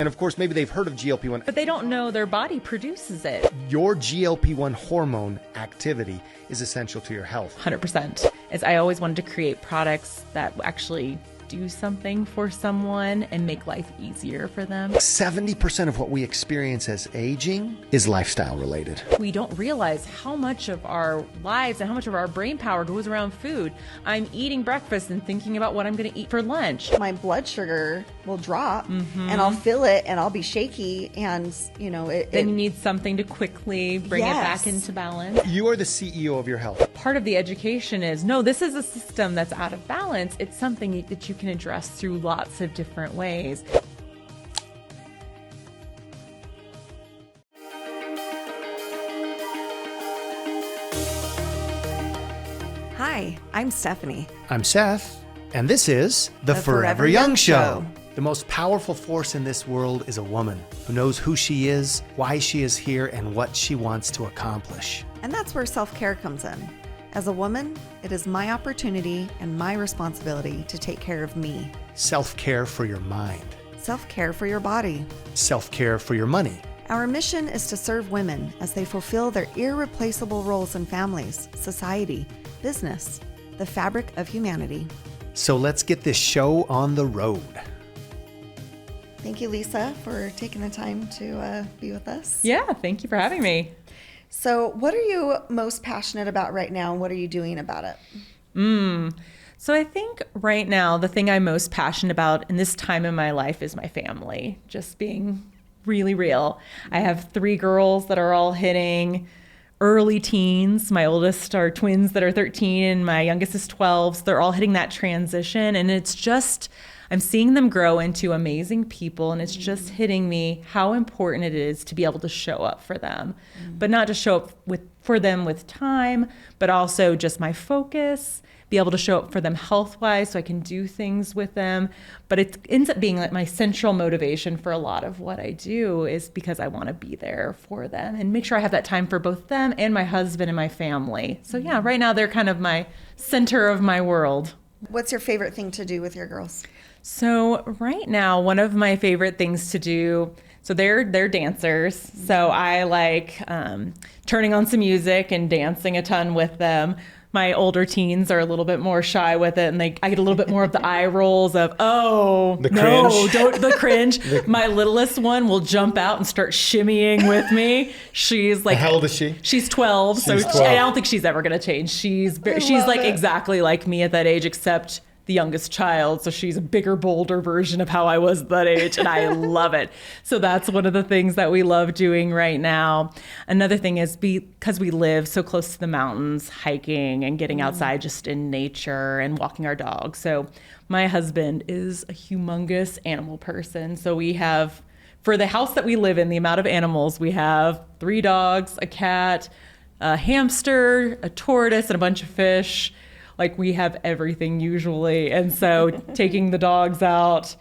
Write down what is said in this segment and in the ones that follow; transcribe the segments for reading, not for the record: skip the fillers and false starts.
And of course, maybe they've heard of GLP-1. But they don't know their body produces it. Your GLP-1 hormone activity is essential to your health. 100%. As I always wanted to create products that actually do something for someone and make life easier for them. 70% of what we experience as aging is lifestyle related. We don't realize how much of our lives and how much of our brain power goes around food. I'm eating breakfast and thinking about what I'm going to eat for lunch. My blood sugar will drop and I'll feel it and I'll be shaky, and then you need something to quickly bring it back into balance. You are the CEO of your health. Part of the education is, no, this is a system that's out of balance. It's something that you can address through lots of different ways. Hi, I'm Stephanie. I'm Seth, and this is The Forever Young Show. The most powerful force in this world is a woman who knows who she is, why she is here, and what she wants to accomplish. And that's where self-care comes in. As a woman, it is my opportunity and my responsibility to take care of me. Self-care for your mind. Self-care for your body. Self-care for your money. Our mission is to serve women as they fulfill their irreplaceable roles in families, society, business, the fabric of humanity. So let's get this show on the road. Thank you, Lisa, for taking the time to be with us. Yeah, thank you for having me. So what are you most passionate about right now, and what are you doing about it? So I think right now, the thing I'm most passionate about in this time in my life is my family, just being really real. I have 3 girls that are all hitting early teens. My oldest are twins that are 13, and my youngest is 12. So they're all hitting that transition, and it's just, I'm seeing them grow into amazing people, and it's just hitting me how important it is to be able to show up for them, but not just show up for them with time, but also just my focus, be able to show up for them health-wise so I can do things with them. But it ends up being like my central motivation for a lot of what I do is because I want to be there for them and make sure I have that time for both them and my husband and my family. So yeah, right now they're kind of my center of my world. What's your favorite thing to do with your girls? So right now, one of my favorite things to do, so they're dancers. So I like turning on some music and dancing a ton with them. My older teens are a little bit more shy with it, and I get a little bit more of the eye rolls of, The cringe. My littlest one will jump out and start shimmying with me. She's like, how old is she? She's 12. She's so 12. I don't think she's ever going to change. She's like exactly like me at that age, except the youngest child, so she's a bigger, bolder version of how I was at that age, and I love it. So that's one of the things that we love doing right now. Another thing is because we live so close to the mountains, hiking and getting outside just in nature and walking our dogs. So my husband is a humongous animal person. So we have, for the house that we live in, the amount of animals, we have 3 dogs, a cat, a hamster, a tortoise, and a bunch of fish. Like we have everything usually. And so taking the dogs out,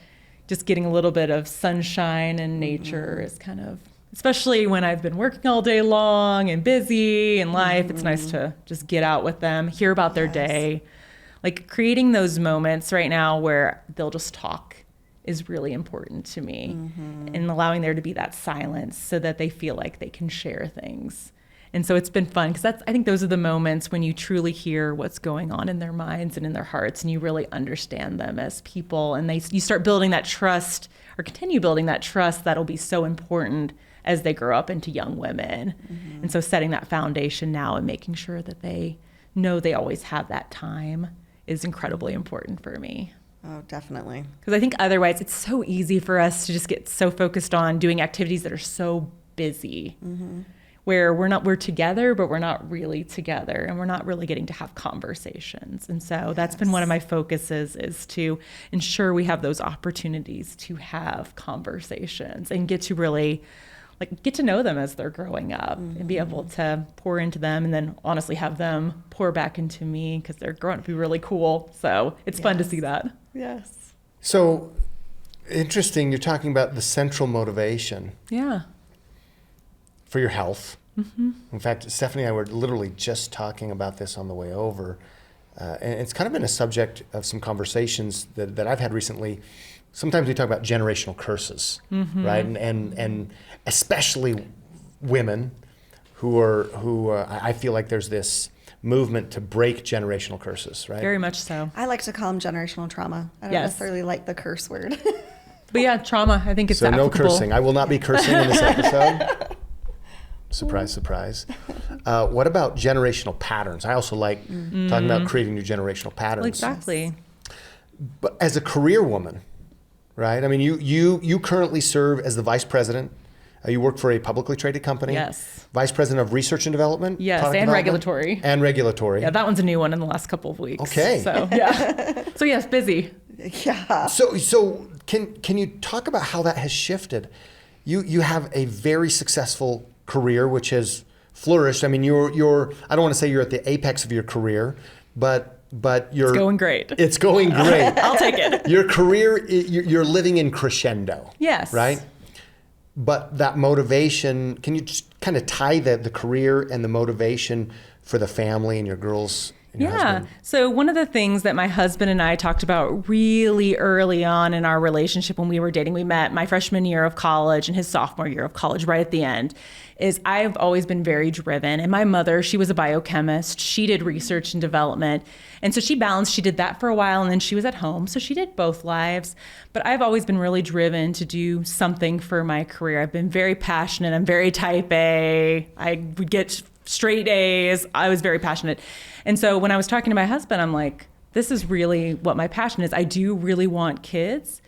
just getting a little bit of sunshine and nature is kind of, especially when I've been working all day long and busy in life, it's nice to just get out with them, hear about their day. Like creating those moments right now where they'll just talk is really important to me, and allowing there to be that silence so that they feel like they can share things. And so it's been fun because I think those are the moments when you truly hear what's going on in their minds and in their hearts, and you really understand them as people, and you start building that trust, or continue building that trust that'll be so important as they grow up into young women. And so setting that foundation now and making sure that they know they always have that time is incredibly important for me. Oh, definitely. Because I think otherwise it's so easy for us to just get so focused on doing activities that are so busy. Where we're together, but we're not really together, and we're not really getting to have conversations. And so that's been one of my focuses, is to ensure we have those opportunities to have conversations and get to really get to know them as they're growing up, and be able to pour into them, and then honestly have them pour back into me, because they're growing up to be really cool. So it's fun to see that. Yes. So interesting, you're talking about the central motivation. Yeah. For your health. In fact, Stephanie and I were literally just talking about this on the way over. And it's kind of been a subject of some conversations that I've had recently sometimes we talk about generational curses, right? And especially women who I feel like there's this movement to break generational curses, right? Very much so. I like to call them generational trauma. I don't Yes. necessarily like the curse word. But yeah, trauma, I think it's So applicable. no cursing. I will not be cursing in this episode. Surprise, surprise. What about generational patterns? I also like talking about creating new generational patterns. Exactly. But as a career woman, right? I mean, you currently serve as the vice president. You work for a publicly traded company. Yes. Vice president of research and development. Yes, product and development, regulatory. And regulatory. Yeah, that one's a new one in the last couple of weeks. Okay. So yeah. So yes, busy. Yeah. So can you talk about how that has shifted? You have a very successful career which has flourished. I mean, you're I don't want to say you're at the apex of your career, but you're It's going great. It's going great. I'll take it. Your career, you're living in crescendo. Yes. Right? But that motivation, can you just kind of tie the career and the motivation for the family and your girls and your husband? So one of the things that my husband and I talked about really early on in our relationship when we were dating, we met my freshman year of college and his sophomore year of college right at the end, is I've always been very driven. And my mother, she was a biochemist. She did research and development. And so she balanced, she did that for a while and then she was at home. So she did both lives. But I've always been really driven to do something for my career. I've been very passionate. I'm very type A. I would get straight A's. I was very passionate. And so when I was talking to my husband, I'm like, this is really what my passion is. I do really want kids,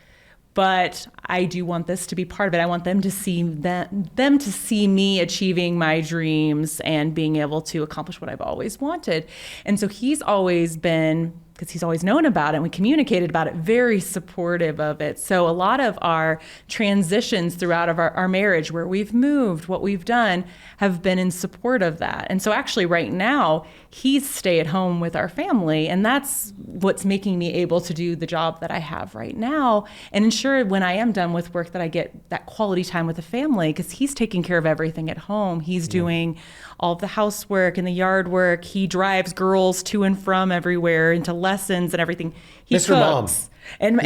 but I do want this to be part of it. I want them to see them to see me achieving my dreams and being able to accomplish what I've always wanted. And so he's always been, because he's always known about it and we communicated about it, very supportive of it. So a lot of our transitions throughout of our marriage, where we've moved, what we've done, have been in support of that. And so actually right now, he's stay at home with our family. And that's what's making me able to do the job that I have right now and ensure when I am done with work that I get that quality time with the family, because he's taking care of everything at home. He's doing all of the housework and the yard work. He drives girls to and from everywhere into lessons and everything. He Mr. Mom. cooks. And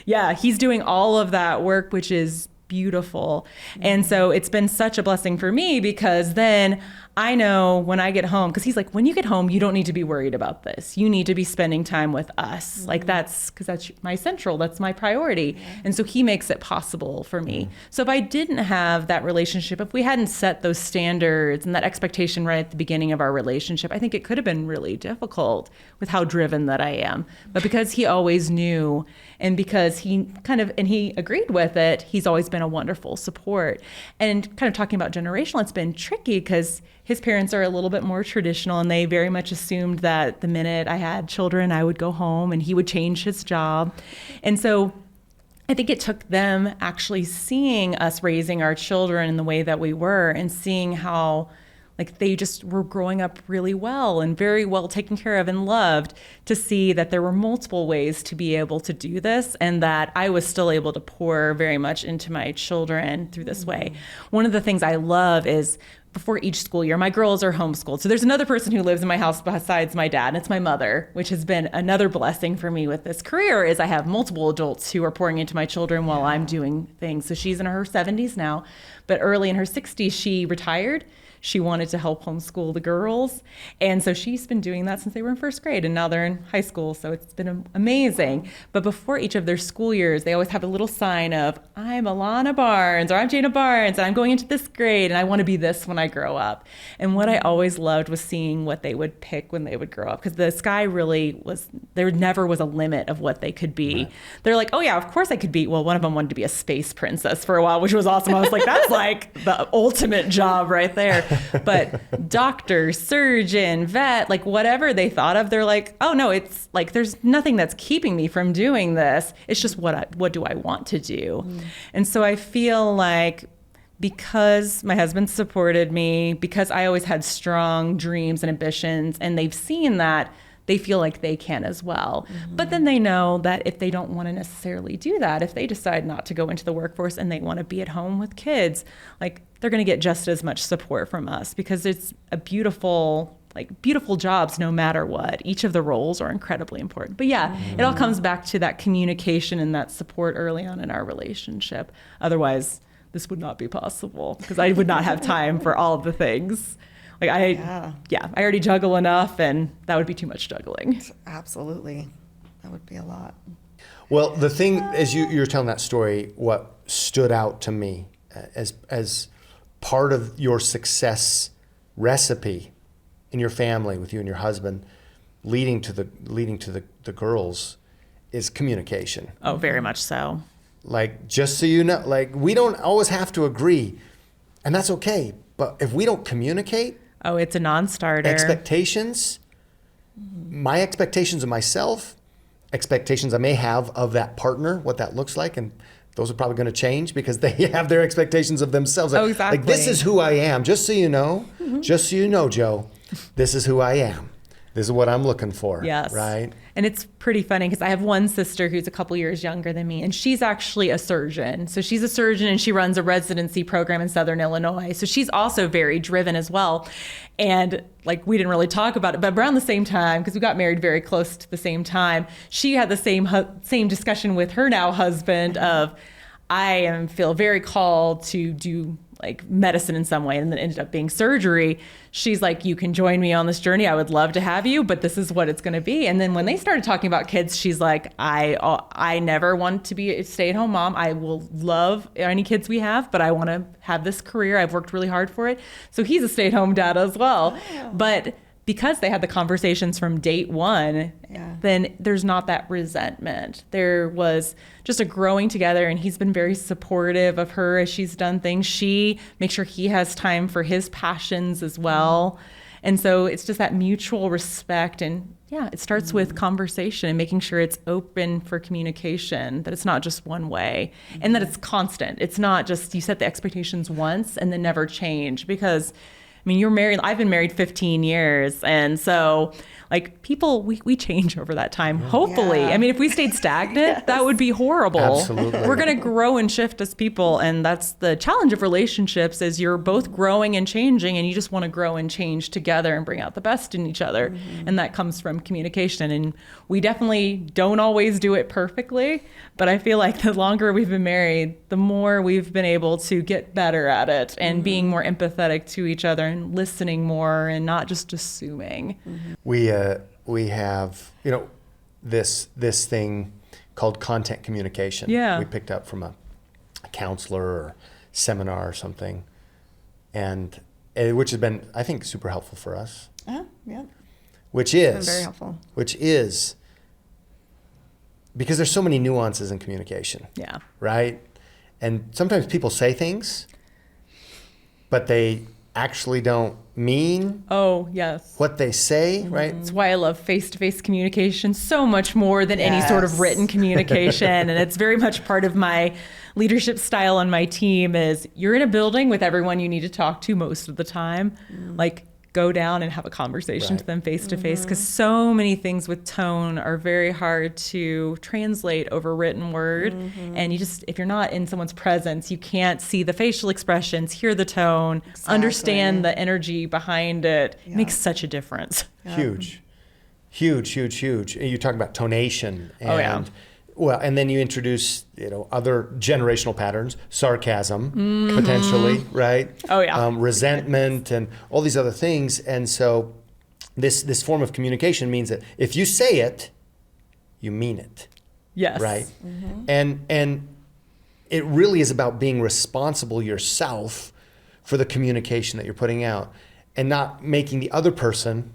yeah, he's doing all of that work, which is beautiful. And so it's been such a blessing for me because then I know when I get home, because he's like, when you get home, you don't need to be worried about this. You need to be spending time with us. Mm-hmm. Like that's my central, that's my priority. Yeah. And so he makes it possible for me. Mm-hmm. So if I didn't have that relationship, if we hadn't set those standards and that expectation right at the beginning of our relationship, I think it could have been really difficult with how driven that I am. But because he always knew and because he he agreed with it, he's always been a wonderful support. And kind of talking about generational, it's been tricky because his parents are a little bit more traditional and they very much assumed that the minute I had children, I would go home and he would change his job. And so I think it took them actually seeing us raising our children in the way that we were and seeing how like they just were growing up really well and very well taken care of and loved, to see that there were multiple ways to be able to do this and that I was still able to pour very much into my children through this way. One of the things I love is before each school year, my girls are homeschooled. So there's another person who lives in my house besides my dad, and it's my mother, which has been another blessing for me with this career, is I have multiple adults who are pouring into my children while I'm doing things. So she's in her 70s now, but early in her 60s, she retired. She wanted to help homeschool the girls. And so she's been doing that since they were in first grade, and now they're in high school. So it's been amazing. But before each of their school years, they always have a little sign of, I'm Alana Barnes, or I'm Jana Barnes, and I'm going into this grade, and I want to be this when I grow up. And what I always loved was seeing what they would pick when they would grow up, because the sky really was, there never was a limit of what they could be. Right. They're like, oh yeah, of course I could be, well, one of them wanted to be a space princess for a while, which was awesome. I was like, that's like the ultimate job right there. But doctor, surgeon, vet, like whatever they thought of, they're like, oh no, it's like there's nothing that's keeping me from doing this. It's just what do I want to do? Mm. And so I feel like because my husband supported me, because I always had strong dreams and ambitions, and they've seen that, they feel like they can as well. Mm-hmm. But then they know that if they don't want to necessarily do that, if they decide not to go into the workforce and they want to be at home with kids, like they're going to get just as much support from us, because it's a beautiful like beautiful jobs no matter what. Each of the roles are incredibly important. But yeah, it all comes back to that communication and that support early on in our relationship. Otherwise, this would not be possible because I would not have time for all of the things. Like I already juggle enough, and that would be too much juggling. Absolutely. That would be a lot. Well, the thing, as you're telling that story, what stood out to me as part of your success recipe in your family with you and your husband, leading to the girls, is communication. Oh, very much so. Like, just so you know, like, we don't always have to agree, and that's okay. But if we don't communicate, oh, it's a non-starter. Expectations, my expectations of myself, expectations I may have of that partner, what that looks like, and those are probably going to change because they have their expectations of themselves. Like, oh, exactly. Like, this is who I am. Just so you know, just so you know, Joe, this is who I am. This is what I'm looking for. Yes. Right. And it's pretty funny because I have one sister who's a couple years younger than me, and she's actually a surgeon. So she's a surgeon and she runs a residency program in Southern Illinois. So she's also very driven as well. And like, we didn't really talk about it, but around the same time, because we got married very close to the same time, she had the same discussion with her now husband of, I feel very called to do like medicine in some way, and then ended up being surgery. She's like, you can join me on this journey. I would love to have you, but this is what it's going to be. And then when they started talking about kids, she's like, I never want to be a stay-at-home mom. I will love any kids we have, but I want to have this career. I've worked really hard for it. So he's a stay-at-home dad as well. Oh. But because they had the conversations from date one, then there's not that resentment. There was just a growing together, and he's been very supportive of her as she's done things. She makes sure he has time for his passions as well. And so it's just that mutual respect. And yeah, it starts with conversation and making sure it's open for communication, that it's not just one way, and that it's constant. It's not just you set the expectations once and then never change, because I mean, you're married. I've been married 15 years. And so like people, we change over that time, hopefully. Yeah. I mean, if we stayed stagnant, that would be horrible. Absolutely. We're going to grow and shift as people. And that's the challenge of relationships, is you're both growing and changing, and you just want to grow and change together and bring out the best in each other. And that comes from communication. And we definitely don't always do it perfectly, but I feel like the longer we've been married, the more we've been able to get better at it, and being more empathetic to each other and listening more and not just assuming. We have, this thing called content communication. Yeah. We picked up from a counselor or seminar or something, and which has been, I think, super helpful for us. Yeah. Which is It's been very helpful. Which is because there's so many nuances in communication. Yeah. Right? And sometimes people say things, but they actually don't mean what they say, right? That's why I love face-to-face communication so much more than any sort of written communication. And it's very much part of my leadership style on my team is, you're in a building with everyone you need to talk to most of the time. Like, go down and have a conversation to them face-to-face, because so many things with tone are very hard to translate over written word. And you just, if you're not in someone's presence, you can't see the facial expressions, hear the tone, understand the energy behind it. It makes such a difference. Huge. You talk about tonation and well, and then you introduce, other generational patterns, sarcasm, potentially, right? Resentment and all these other things. And so this form of communication means that if you say it, you mean it. Yes. Right? And it really is about being responsible yourself for the communication that you're putting out, and not making the other person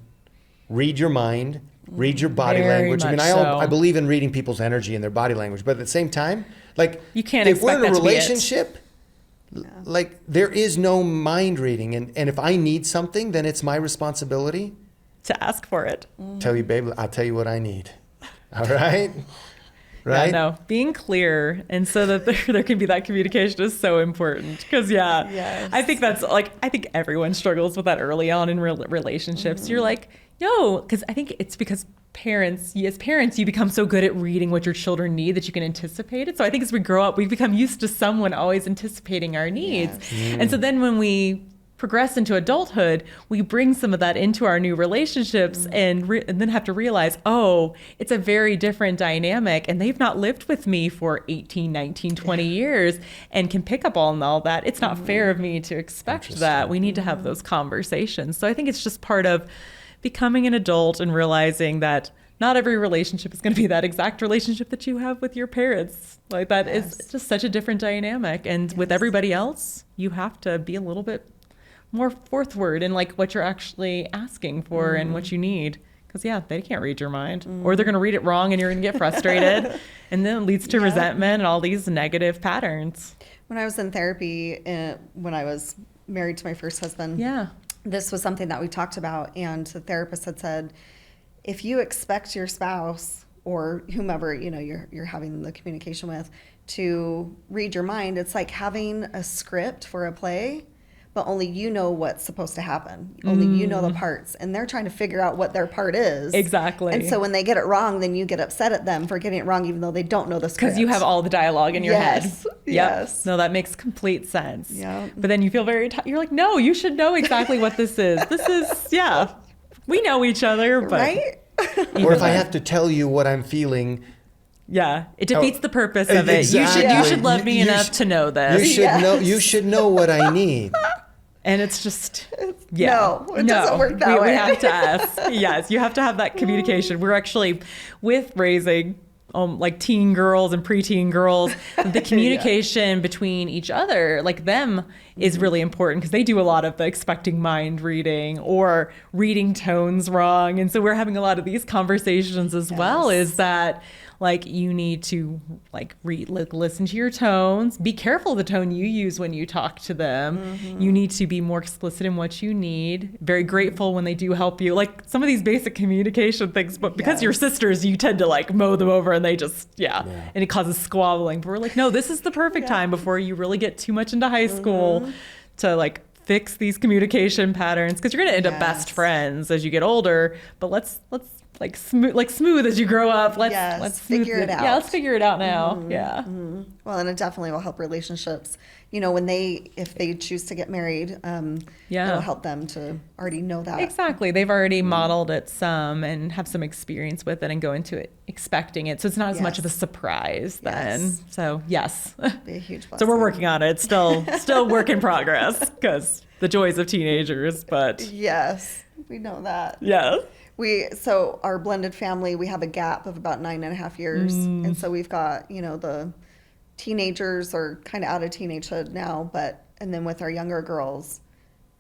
read your mind, read your body language. I mean, I believe in reading people's energy and their body language, but at the same time, like, you can't if we're in a expect that to be it. relationship, like, there is no mind reading, and if I need something, then it's my responsibility to ask for it. Tell you, babe, I'll tell you what I need. All right? Right? Yeah, no, being clear, and so that there can be that communication is so important. Because I think that's I think everyone struggles with that early on in relationships. You're like, no, because I think it's because as parents, you become so good at reading what your children need that you can anticipate it. So I think as we grow up, we become used to someone always anticipating our needs. And so then when we progress into adulthood, we bring some of that into our new relationships and then have to realize, oh, it's a very different dynamic and they've not lived with me for 18, 19, 20 years and can pick up on all that. It's not fair of me to expect that. We need to have those conversations. So I think it's just part of becoming an adult and realizing that not every relationship is going to be that exact relationship that you have with your parents. Like that is just such a different dynamic. And with everybody else, you have to be a little bit more forthward in like what you're actually asking for and what you need. Because they can't read your mind or they're going to read it wrong and you're going to get frustrated. And then it leads to resentment and all these negative patterns. When I was in therapy, when I was married to my first husband, this was something that we talked about. And the therapist had said, if you expect your spouse or whomever, you're having the communication with to read your mind, it's like having a script for a play, but only you know what's supposed to happen. Only you know the parts, and they're trying to figure out what their part is. Exactly. And so when they get it wrong, then you get upset at them for getting it wrong, even though they don't know the script. Because you have all the dialogue in your head. Yes. No, that makes complete sense. Yeah. But then you feel you're like, no, you should know exactly what this is. This is, we know each other, but. Right? Or if I have to tell you what I'm feeling. Yeah, it defeats the purpose of it. Exactly. You should love me enough to know this. You should know what I need. And it's just, No, it doesn't work that way. We have to ask. Yes, you have to have that communication. We're actually, with raising like teen girls and preteen girls, the communication between each other, like them, is really important because they do a lot of the expecting mind reading or reading tones wrong. And so we're having a lot of these conversations as well, is that like you need to like listen to your tones, be careful of the tone you use when you talk to them. You need to be more explicit in what you need. Very grateful when they do help you, like some of these basic communication things, but because you're sisters, you tend to like mow them over and they just, and it causes squabbling. But we're like, no, this is the perfect time before you really get too much into high school to like fix these communication patterns, because you're going to end up best friends as you get older. But let's like smooth as you grow up. Let's figure it out. Yeah, let's figure it out now. Well, and it definitely will help relationships. When if they choose to get married, it'll help them to already know that. Exactly. They've already modeled it some and have some experience with it and go into it expecting it. So it's not as much of a surprise then. So yes. Be a huge blessing. So we're working on it. Still work in progress because the joys of teenagers, but. Yes, we know that. Yeah. So our blended family, we have a gap of about 9.5 years. And so we've got, the teenagers are kind of out of teenagehood now, and then with our younger girls,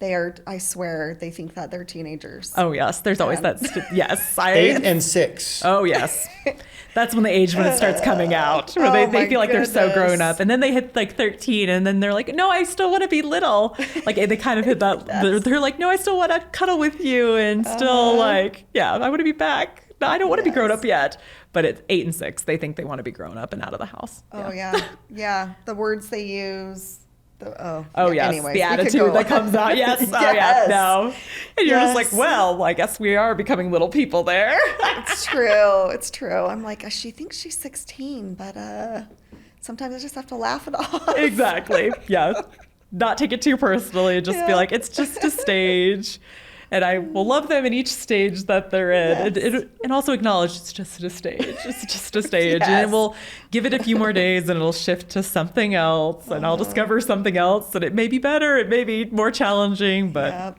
I swear, they think that they're teenagers. Oh, yes. There's always that. Yes. 8 and 6. Oh, yes. That's when the age when it starts coming out, where they feel like they're so grown up. And then they hit like 13 and then they're like, no, I still want to be little. Like they kind of hit that. They're like, no, I still want to cuddle with you and still like, I want to be back. No, I don't want to be grown up yet. But at 8 and 6, they think they want to be grown up and out of the house. Oh, yeah. The words they use. Yes. Anyways, the attitude that comes out. Yes. Oh, yeah. No. And you're just like, well, I guess we are becoming little people there. It's true. I'm like, she thinks she's 16, but sometimes I just have to laugh it off. Exactly. Yeah. Not take it too personally. Just be like, it's just a stage. And I will love them in each stage that they're in. Yes. And also acknowledge it's just a stage. It's just a stage. And we'll give it a few more days and it'll shift to something else. And I'll discover something else. And it may be better. It may be more challenging, but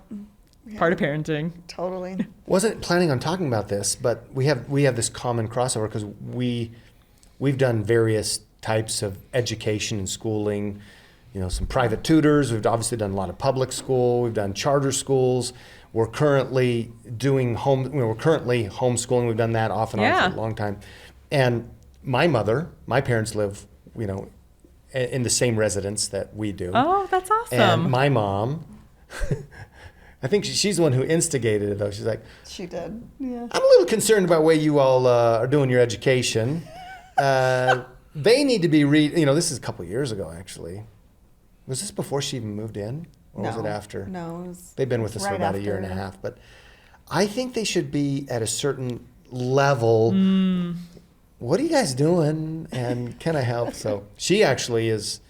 part of parenting. Totally. Wasn't planning on talking about this, but we have this common crossover because we've done various types of education and schooling. Some private tutors. We've obviously done a lot of public school. We've done charter schools. We're currently doing we're currently homeschooling. We've done that off and on for a long time. And my parents live, in the same residence that we do. Oh, that's awesome. And my mom, I think she's the one who instigated it, though. She's like, she did. Yeah. I'm a little concerned about the way you all are doing your education. They need to be this is a couple of years ago, actually. Was this before she even moved in? Or was it after? No, it was they've been with us for about a year and a half. But I think they should be at a certain level. What are you guys doing? And can I help? So she actually is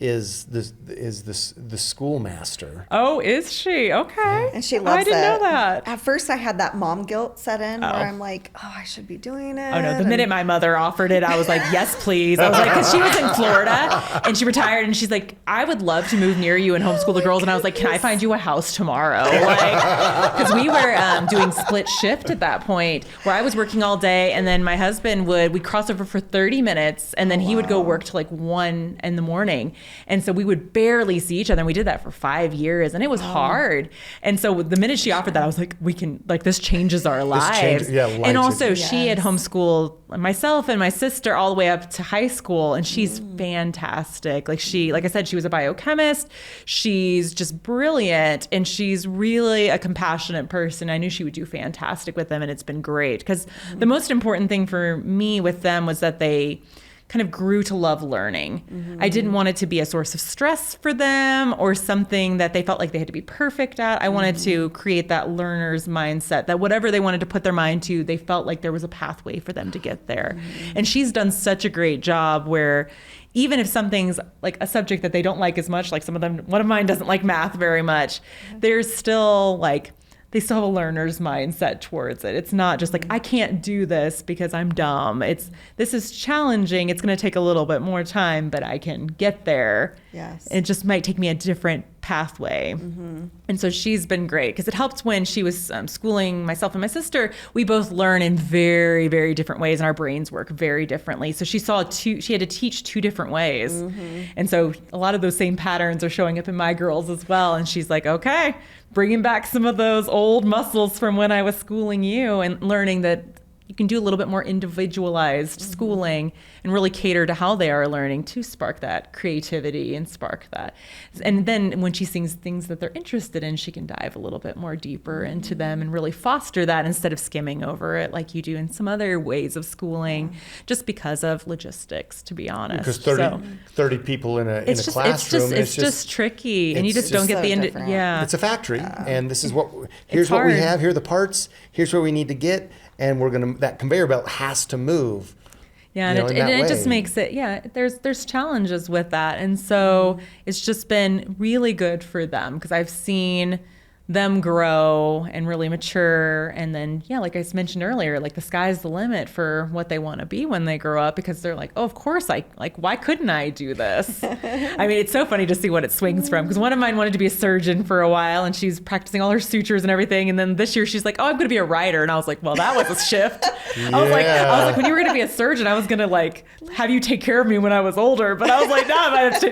the schoolmaster. Oh, is she? Okay. And she loves it. I didn't know that. At first, I had that mom guilt set in where I'm like, I should be doing it. Oh, no. The minute my mother offered it, I was like, yes, please. I was like, because she was in Florida and she retired and she's like, I would love to move near you and homeschool the girls. And I was like, can I find you a house tomorrow? Like, because we were doing split shift at that point where I was working all day and then my husband we'd cross over for 30 minutes and then he would go work till like 1 in the morning. And so we would barely see each other. And we did that for 5 years and it was hard. And so the minute she offered that, I was like, we can, like, this changes our lives. And also she had homeschooled myself and my sister all the way up to high school. And she's fantastic. Like I said, she was a biochemist. She's just brilliant. And she's really a compassionate person. I knew she would do fantastic with them. And it's been great because the most important thing for me with them was that they kind of grew to love learning. I didn't want it to be a source of stress for them or something that they felt like they had to be perfect at. I wanted to create that learner's mindset that whatever they wanted to put their mind to, they felt like there was a pathway for them to get there. And she's done such a great job where even if something's like a subject that they don't like as much, like one of mine doesn't like math very much, there's still like, they still have a learner's mindset towards it. It's not just like, I can't do this because I'm dumb. This is challenging. It's going to take a little bit more time, but I can get there. Yes. It just might take me a different pathway. And so she's been great because it helped when she was schooling myself and my sister. We both learn in very, very different ways and our brains work very differently. So she had to teach 2 different ways. And so a lot of those same patterns are showing up in my girls as well. And she's like, okay, bringing back some of those old muscles from when I was schooling you and learning that you can do a little bit more individualized schooling and really cater to how they are learning to spark that creativity and spark that. And then when she sees things that they're interested in, she can dive a little bit more deeper into them and really foster that instead of skimming over it like you do in some other ways of schooling, just because of logistics, to be honest. Because 30 people in a classroom, it's just tricky, and you just don't get the end. Yeah, it's a factory, and this is here's what we have. Here are the parts. Here's where we need to get. And that conveyor belt has to move. Yeah, and it just makes it, there's challenges with that. And so it's just been really good for them because I've seen them grow and really mature. And then, like I mentioned earlier, like the sky's the limit for what they want to be when they grow up because they're like, oh, of course, why couldn't I do this? I mean, it's so funny to see what it swings from because one of mine wanted to be a surgeon for a while and she's practicing all her sutures and everything. And then this year she's like, oh, I'm going to be a writer. And I was like, well, that was a shift. I was like, when you were going to be a surgeon, I was going to like have you take care of me when I was older. But I was like,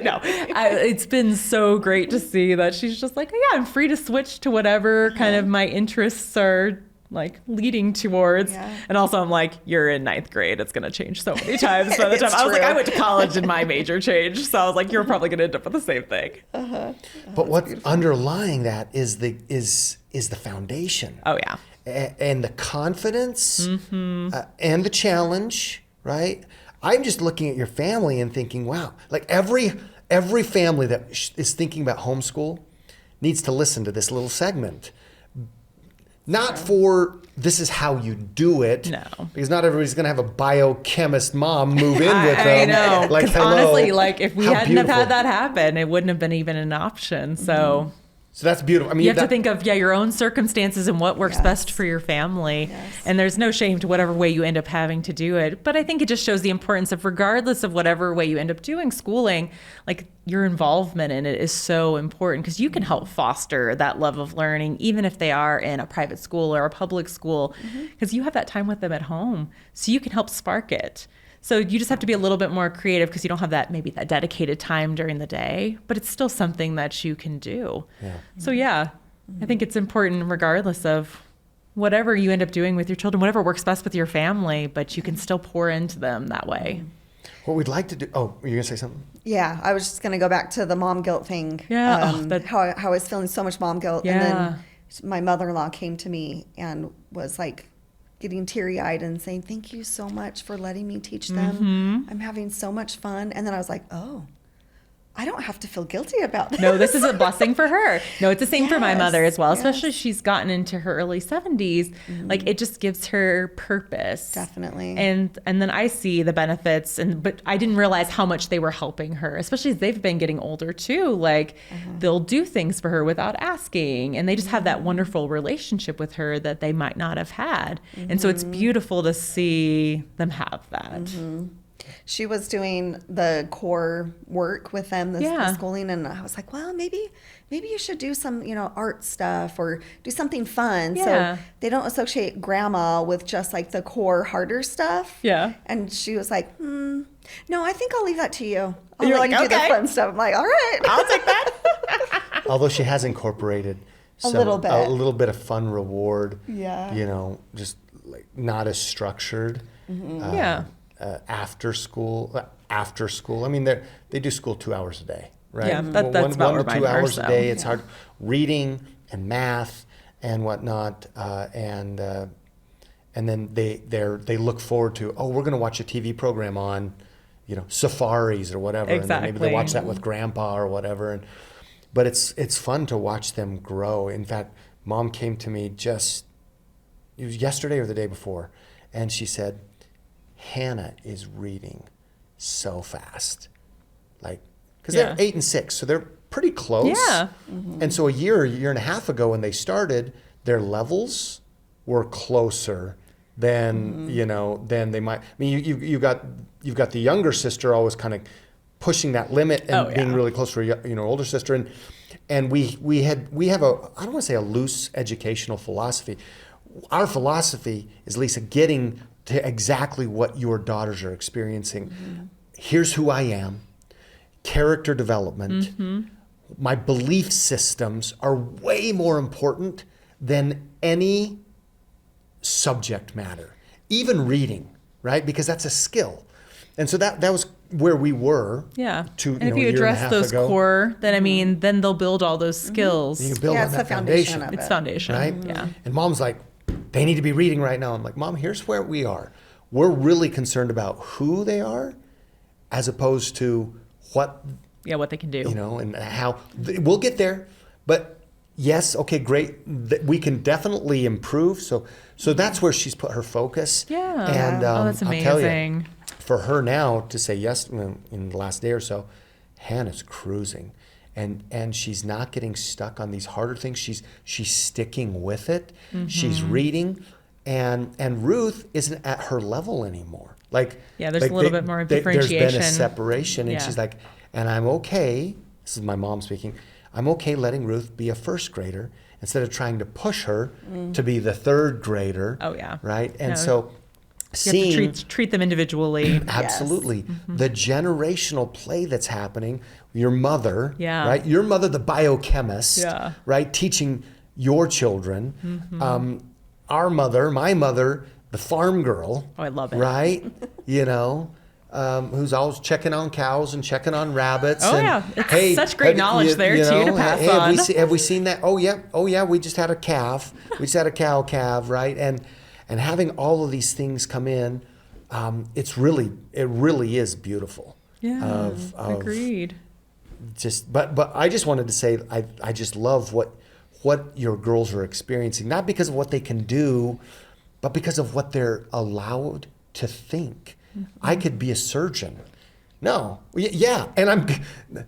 no. It's been so great to see that she's just like, oh, yeah, I'm free to switch to whatever kind of my interests are like leading towards. And also I'm like, you're in 9th grade. It's going to change so many times by the time. I was like, I went to college and my major changed. So I was like, you're probably going to end up with the same thing. But what's underlying that is the foundation. Oh, yeah. And the confidence and the challenge, right? I'm just looking at your family and thinking, wow, like every family that is thinking about homeschool needs to listen to this little segment. Not for this is how you do it. No. Because not everybody's going to have a biochemist mom move in with them. I know. Like, because honestly, like if we hadn't have had that happen, it wouldn't have been even an option. So... So that's beautiful. I mean, you have to think of your own circumstances and what works best for your family. And there's no shame to whatever way you end up having to do it. But I think it just shows the importance of, regardless of whatever way you end up doing schooling, like your involvement in it is so important because you can help foster that love of learning, even if they are in a private school or a public school, because you have that time with them at home. So you can help spark it. So you just have to be a little bit more creative because you don't have that dedicated time during the day, but it's still something that you can do. So I think it's important regardless of whatever you end up doing with your children, whatever works best with your family, but you can still pour into them that way. What we'd like to do, you're going to say something? Yeah, I was just going to go back to the mom guilt thing. How I was feeling so much mom guilt. And then my mother-in-law came to me and was like, getting teary-eyed and saying, thank you so much for letting me teach them. I'm having so much fun. And then I was like, oh, I don't have to feel guilty about this. No, this is a blessing for her. No, it's the same for my mother as well, yes. especially if she's gotten into her early 70s. Like it just gives her purpose. Definitely. And then I see the benefits, but I didn't realize how much they were helping her, especially as they've been getting older too. Like they'll do things for her without asking, and they just have that wonderful relationship with her that they might not have had. And so it's beautiful to see them have that. She was doing the core work with them, the schooling, and I was like, well, maybe you should do some, art stuff or do something fun. Yeah. So they don't associate grandma with just like the core harder stuff. Yeah. And she was like, no, I think I'll leave that to you. I'll You're let like, you do okay. the fun stuff. I'm like, all right. I'll take that. Although she has incorporated A little bit. a little bit of fun reward. Yeah. Just like not as structured. Yeah. After school. I mean, they do school 2 hours a day, right? Yeah, that's about 1 to 2 hours a so. day. It's hard reading and math and whatnot, and then they look forward to, we're going to watch a TV program on, safaris or whatever, and then maybe they watch that with grandpa or whatever. But it's fun to watch them grow. In fact, Mom came to me it was yesterday or the day before, and she said, Hannah is reading so fast, because they're 8 and 6, so they're pretty close. Yeah. And so a year and a half ago when they started, their levels were closer than than they might. I mean, you've got the younger sister always kind of pushing that limit and being really close to her older sister, and we have a, I don't want to say a loose educational philosophy. Our philosophy is, Lisa, getting to exactly what your daughters are experiencing. Here's who I am, character development. My belief systems are way more important than any subject matter, even reading, right? Because that's a skill. And so that was where we were. Yeah. And if you address those core, then then they'll build all those skills. You can build on it's that the foundation of it. It's foundation, right? Yeah. And Mom's like, they need to be reading right now. I'm like, Mom, here's where we are. We're really concerned about who they are as opposed to what they can do. And how we'll get there. But yes, okay, great. We can definitely improve. So that's where she's put her focus. Yeah. And that's amazing. I'll tell you, for her now to say yes in the last day or so, Hannah's cruising. And she's not getting stuck on these harder things. She's sticking with it. She's reading, and Ruth isn't at her level anymore. There's a little bit more differentiation. There's been a separation, and she's like, and I'm okay. This is my mom speaking. I'm okay letting Ruth be a first grader instead of trying to push her to be the third grader. Oh yeah. Right. And so you have to treat them individually. Absolutely. The generational play that's happening, your mother, Yeah. right? Your mother, the biochemist, Yeah. right? Teaching your children. Our mother, my mother, the farm girl. Oh, I love it. Right? Who's always checking on cows and checking on rabbits. Oh, and, yeah. It's such great knowledge there, too, to pass on. Have we seen that? Oh, yeah. We just had a calf. We just had a cow calf, right? And having all of these things come in, it really is beautiful. Yeah, agreed. But I just wanted to say I just love what your girls are experiencing, not because of what they can do, but because of what they're allowed to think. I could be a surgeon. No, yeah, and I'm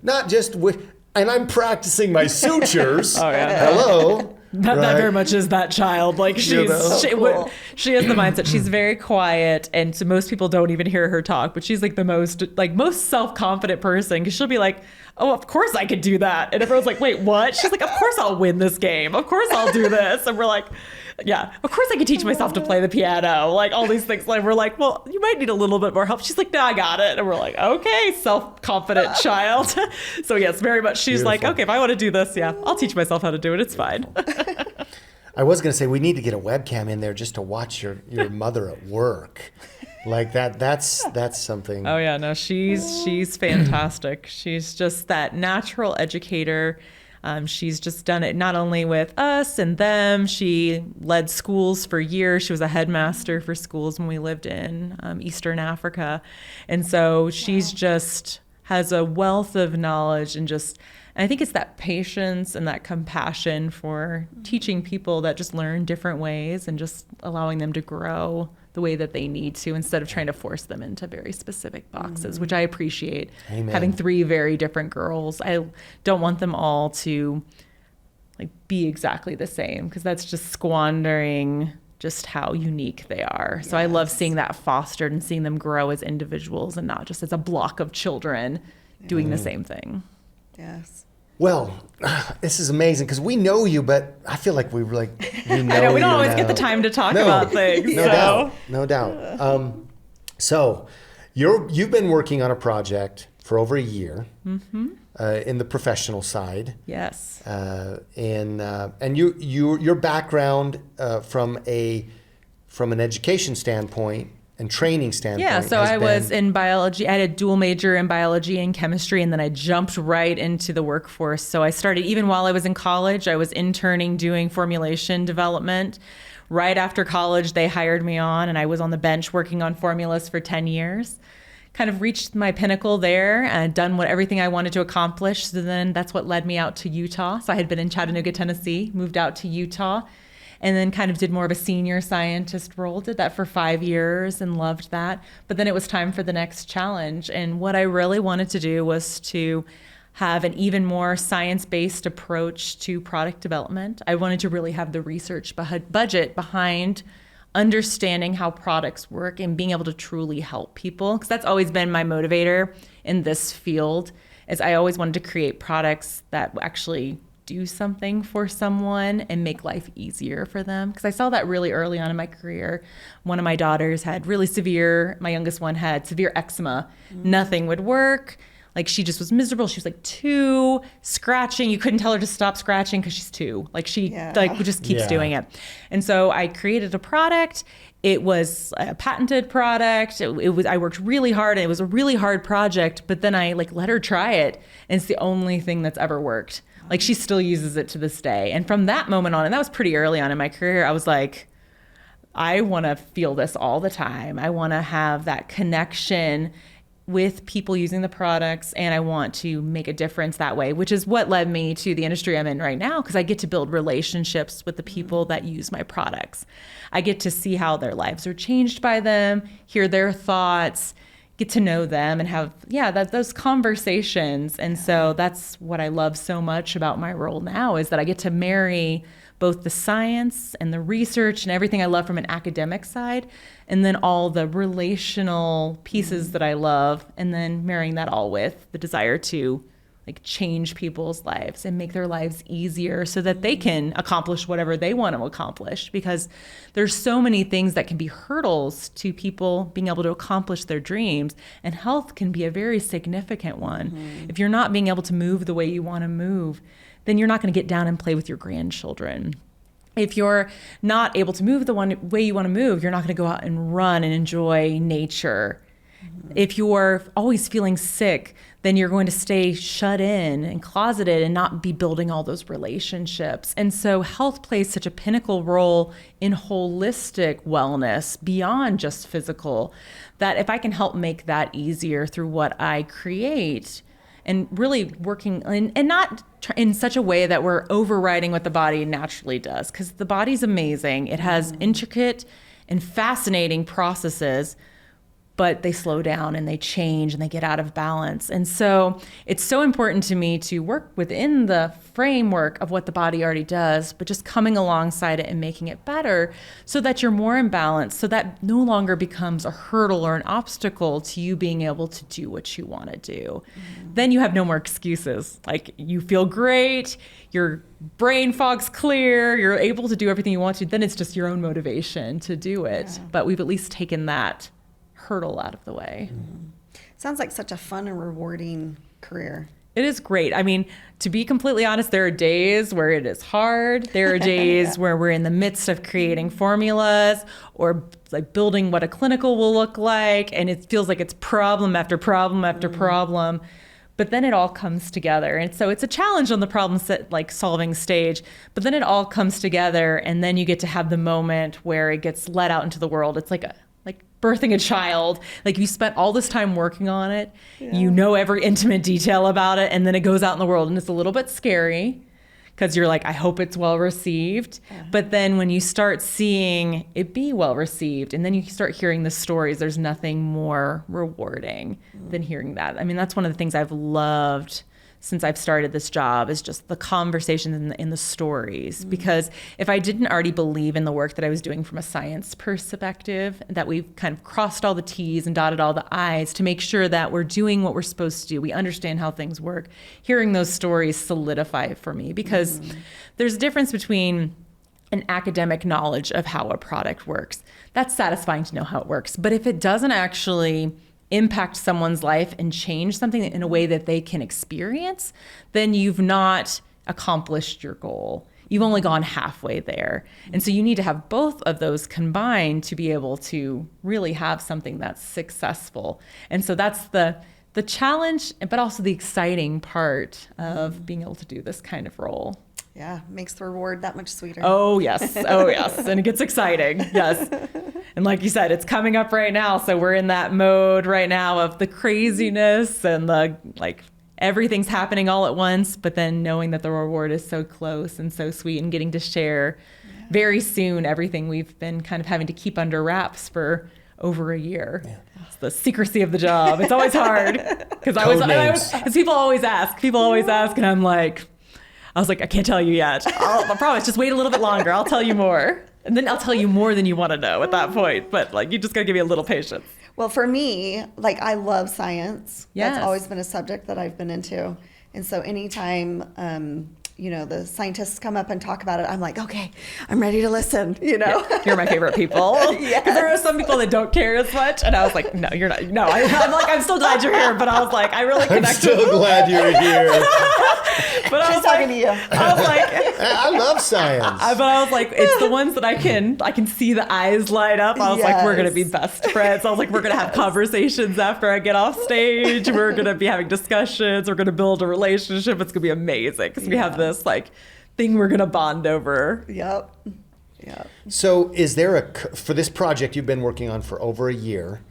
not just and I'm practicing my sutures. Oh yeah. Hello. That very much is that child. Like she has the mindset. She's very quiet, and so most people don't even hear her talk. But she's like the most self-confident person, because she'll be like, "Oh, of course I could do that," and everyone's like, "Wait, what?" She's like, "Of course I'll win this game. Of course I'll do this." And we're like, "Yeah, of course I could teach myself to play the piano." Like all these things. Like we're like, "Well, you might need a little bit more help." She's like, "No, I got it." And we're like, "Okay, self-confident child." So yes, very much. She's Beautiful. like, "Okay, if I want to do this, I'll teach myself how to do it. It's fine." I was going to say we need to get a webcam in there just to watch your mother at work. Like that's something. Oh yeah, no, she's fantastic. She's just that natural educator. She's just done it not only with us and them. She led schools for years. She was a headmaster for schools when we lived in Eastern Africa. And so she's just has a wealth of knowledge and I think it's that patience and that compassion for teaching people that just learn different ways and just allowing them to grow the way that they need to instead of trying to force them into very specific boxes, which I appreciate. Amen. Having 3 very different girls, I don't want them all to like be exactly the same because that's just squandering just how unique they are. So I love seeing that fostered and seeing them grow as individuals and not just as a block of children doing the same thing. Yes. Well, this is amazing because we know you, but I feel like we know I know we don't always get the time to talk about things. No doubt. So you've been working on a project for over a year in the professional side. Yes. And your background from an education standpoint and training standpoint. Yeah, so I was in biology. I had a dual major in biology and chemistry, and then I jumped right into the workforce. So I started, even while I was in college, I was interning doing formulation development. Right after college, they hired me on, and I was on the bench working on formulas for 10 years. Kind of reached my pinnacle there and done everything I wanted to accomplish. So then that's what led me out to Utah. So I had been in Chattanooga, Tennessee, moved out to Utah, and then kind of did more of a senior scientist role. Did that for 5 years and loved that. But then it was time for the next challenge. And what I really wanted to do was to have an even more science-based approach to product development. I wanted to really have the research budget behind understanding how products work and being able to truly help people. Because that's always been my motivator in this field, is I always wanted to create products that actually do something for someone and make life easier for them. Because I saw that really early on in my career. One of my daughters had my youngest one had severe eczema. Nothing would work. Like she just was miserable. She was like 2, scratching. You couldn't tell her to stop scratching because she's 2. Like she just keeps doing it. And so I created a product. It was a patented product. I worked really hard. And it was a really hard project. But then I let her try it, and it's the only thing that's ever worked. Like she still uses it to this day. And from that moment on, and that was pretty early on in my career, I was like, I want to feel this all the time. I want to have that connection with people using the products, and I want to make a difference that way, which is what led me to the industry I'm in right now, because I get to build relationships with the people that use my products. I get to see how their lives are changed by them, hear their thoughts, get to know them, and have those conversations. And so that's what I love so much about my role now, is that I get to marry both the science and the research and everything I love from an academic side, and then all the relational pieces that I love, and then marrying that all with the desire to change people's lives and make their lives easier so that they can accomplish whatever they want to accomplish. Because there's so many things that can be hurdles to people being able to accomplish their dreams, and health can be a very significant one. If you're not being able to move the way you want to move, then you're not going to get down and play with your grandchildren. If you're not able to move the way you want to move, you're not going to go out and run and enjoy nature. If you're always feeling sick, then you're going to stay shut in and closeted and not be building all those relationships. And so health plays such a pinnacle role in holistic wellness beyond just physical, that if I can help make that easier through what I create, and really working and not in such a way that we're overriding what the body naturally does, because the body's amazing. It has intricate and fascinating processes, but they slow down and they change and they get out of balance. And so it's so important to me to work within the framework of what the body already does, but just coming alongside it and making it better so that you're more in balance, so that no longer becomes a hurdle or an obstacle to you being able to do what you want to do. Then you have no more excuses. You feel great, your brain fog's clear, you're able to do everything you want to. Then it's just your own motivation to do it. Yeah. But we've at least taken that hurdle out of the way. Sounds like such a fun and rewarding career. It is great. I mean, to be completely honest, there are days where it is hard. There are days where we're in the midst of creating formulas or building what a clinical will look like, and it feels like it's problem after problem after problem. But then it all comes together. And so it's a challenge on the problem solving stage, but then it all comes together, and then you get to have the moment where it gets let out into the world. It's like birthing a child. Like you spent all this time working on it. You know every intimate detail about it. And then it goes out in the world and it's a little bit scary because you're like, I hope it's well received. But then when you start seeing it be well received and then you start hearing the stories, there's nothing more rewarding than hearing that. I mean, that's one of the things I've loved since I've started this job is just the conversations and the stories. Because if I didn't already believe in the work that I was doing from a science perspective, that we've kind of crossed all the T's and dotted all the I's to make sure that we're doing what we're supposed to do, we understand how things work, hearing those stories solidify it for me. Because there's a difference between an academic knowledge of how a product works. That's satisfying to know how it works. But if it doesn't actually impact someone's life and change something in a way that they can experience, then you've not accomplished your goal. You've only gone halfway there. And so you need to have both of those combined to be able to really have something that's successful. And so that's the challenge, but also the exciting part of being able to do this kind of role. Yeah, makes the reward that much sweeter. Oh, yes. Oh, yes. And it gets exciting. Yes. And like you said, it's coming up right now. So we're in that mode right now of the craziness and the like everything's happening all at once, but then knowing that the reward is so close and so sweet and getting to share very soon everything we've been kind of having to keep under wraps for over a year. Yeah. It's the secrecy of the job. It's always hard because people always ask and I was like, I can't tell you yet. I promise, just wait a little bit longer. I'll tell you more. And then I'll tell you more than you want to know at that point. But like, you just got to give me a little patience. Well, for me, like I love science. Yes. That's always been a subject that I've been into. And so anytime, the scientists come up and talk about it, I'm like, okay, I'm ready to listen, Yeah, you're my favorite people. Because there are some people that don't care as much. And I was like, no, you're not. No, I'm still glad you're here. But I was like, I really connected. I'm still glad you're here. But I was talking to you. I was like, I love science. But I was like, it's the ones that I can see the eyes light up. I was like, we're going to be best friends. I was like, we're going to have conversations after I get off stage. We're going to be having discussions. We're going to build a relationship. It's going to be amazing because we have this like thing we're going to bond over. Yep. So is there for this project you've been working on for over a year,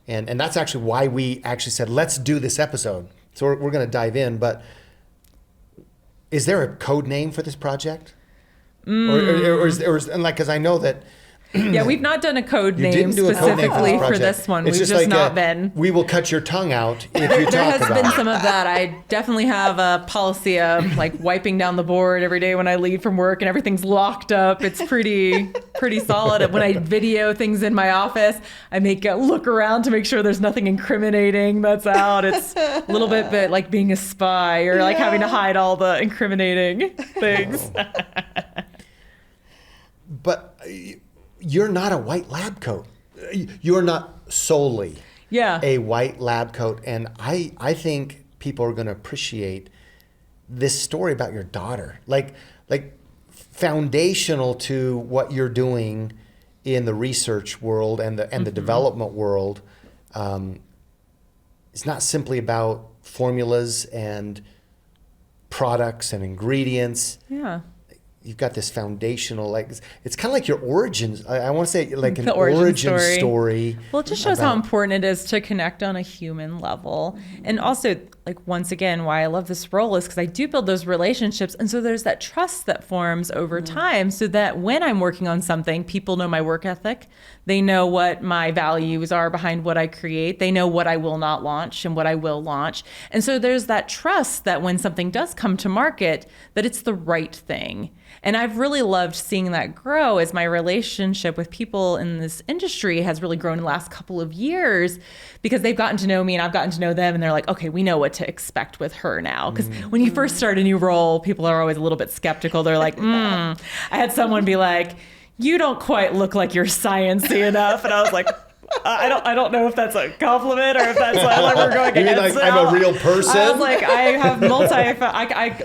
and that's actually why we actually said, let's do this episode. So we're going to dive in, but is there a code name for this project? Or is and like, because I know that yeah, we've not done a code name specifically for this one. It's we've just like not been. We will cut your tongue out if you talk about it. There has been some of that. I definitely have a policy of like wiping down the board every day when I leave from work and everything's locked up. It's pretty solid. When I video things in my office, I make a look around to make sure there's nothing incriminating that's out. It's a little bit like being a spy or like having to hide all the incriminating things. But you're not a white lab coat. You're not solely a white lab coat. And I think people are going to appreciate this story about your daughter. Like foundational to what you're doing in the research world and the development world. It's not simply about formulas and products and ingredients. Yeah. You've got this foundational, like it's kind of like your origins. I want to say like an origin story. Well, it just shows how important it is to connect on a human level. And also, like, once again, why I love this role is because I do build those relationships. And so there's that trust that forms over time so that when I'm working on something, people know my work ethic. They know what my values are behind what I create. They know what I will not launch and what I will launch. And so there's that trust that when something does come to market, that it's the right thing. And I've really loved seeing that grow as my relationship with people in this industry has really grown in the last couple of years because they've gotten to know me and I've gotten to know them and they're like, okay, we know what to expect with her now. Because when you first start a new role, people are always a little bit skeptical. They're like, I had someone be like, you don't quite look like you're sciencey enough. And I was like, I don't know if that's a compliment or if that's like we're going against. Like, I'm a real person. I was like, I have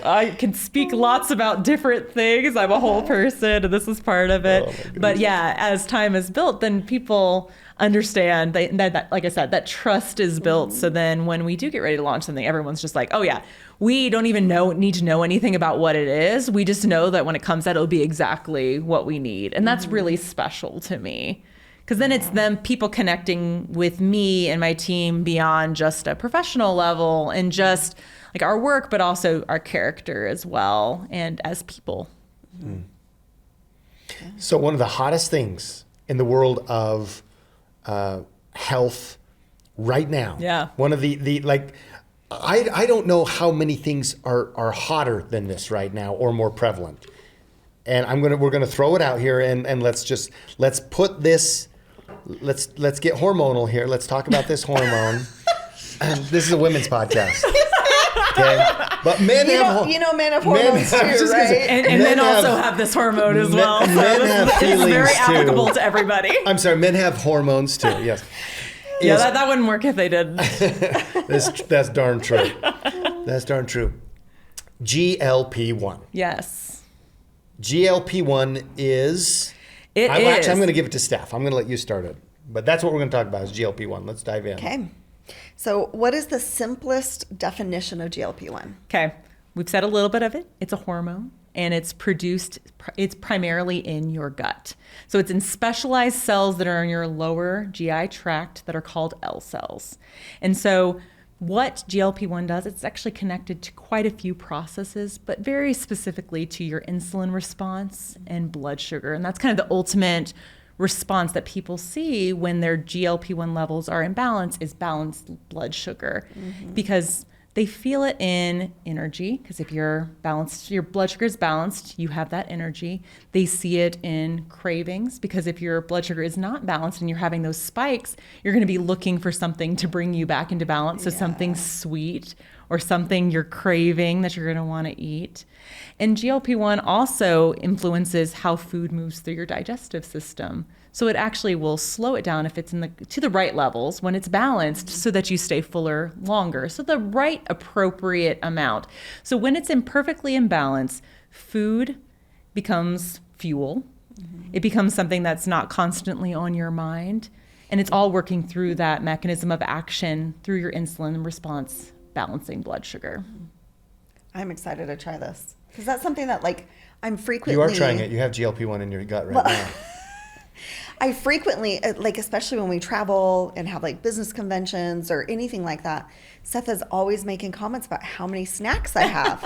I can speak lots about different things. I'm a whole person, and this is part of it. But yeah, as time is built, then people understand that, like I said, that trust is built. So then when we do get ready to launch something, everyone's just like, oh yeah, we don't even need to know anything about what it is. We just know that when it comes out, it'll be exactly what we need. And that's really special to me. Because then it's them, people connecting with me and my team beyond just a professional level and just like our work, but also our character as well and as people. Mm. So one of the hottest things in the world of health right now. Yeah. One of the like, I don't know how many things are hotter than this right now or more prevalent. And we're gonna throw it out here and let's put this. Let's get hormonal here. Let's talk about this hormone. This is a women's podcast. Okay? But men men have hormones too, right? And men also have this hormone as well. Men have feelings it's very applicable too. to everybody. I'm sorry, men have hormones too. Yes. Yeah, that wouldn't work if they did. That's darn true. That's darn true. GLP-1. Yes. GLP-1 is... Actually, I'm going to give it to Steph. I'm going to let you start it. But that's what we're going to talk about is GLP-1. Let's dive in. Okay. So what is the simplest definition of GLP-1? Okay. We've said a little bit of it. It's a hormone, and it's primarily in your gut. So it's in specialized cells that are in your lower GI tract that are called L cells. And so what GLP-1 does, it's actually connected to quite a few processes, but very specifically to your insulin response and blood sugar. And that's kind of the ultimate response that people see when their GLP-1 levels are in balance is balanced blood sugar. Mm-hmm. Because they feel it in energy, because if you're balanced, your blood sugar is balanced, you have that energy. They see it in cravings, because if your blood sugar is not balanced and you're having those spikes, you're going to be looking for something to bring you back into balance. So something sweet or something you're craving that you're going to want to eat. And GLP-1 also influences how food moves through your digestive system. So it actually will slow it down if it's to the right levels when it's balanced so that you stay fuller longer. So the right appropriate amount. So when it's perfectly in balance, food becomes fuel. Mm-hmm. It becomes something that's not constantly on your mind. And it's all working through that mechanism of action through your insulin response, balancing blood sugar. I'm excited to try this because that's something that I'm frequently... You are trying it. You have GLP-1 in your gut right now. I frequently, especially when we travel and have business conventions or anything like that, Seth is always making comments about how many snacks I have.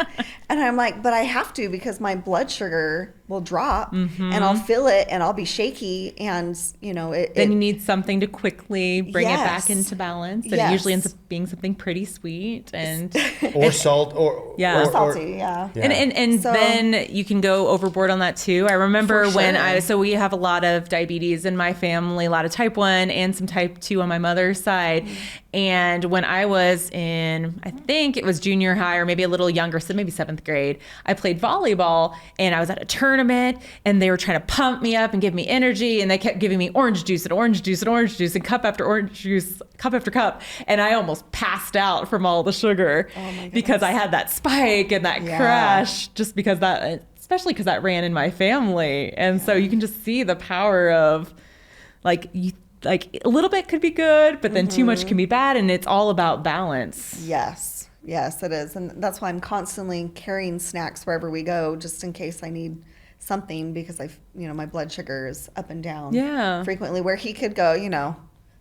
And I'm like, but I have to because my blood sugar will drop and I'll feel it and I'll be shaky. And, then you need something to quickly bring it back into balance. And it usually ends up being something pretty sweet and or salt or salty. And so, then you can go overboard on that too. I remember when we have a lot of diabetes in my family, a lot of type 1 and some type 2 on my mother's side. And when I was in, I think it was junior high or maybe a little younger, so maybe 7th grade, I played volleyball and I was at a tournament and they were trying to pump me up and give me energy and they kept giving me orange juice and orange juice and orange juice and cup after orange juice, cup after cup. And I almost passed out from all the sugar because I had that spike and that crash just because especially because that ran in my family. And so you can just see the power of a little bit could be good, but then too much can be bad, and it's all about balance. Yes, it is. And that's why I'm constantly carrying snacks wherever we go, just in case I need something, because my blood sugar is up and down frequently, where he could go,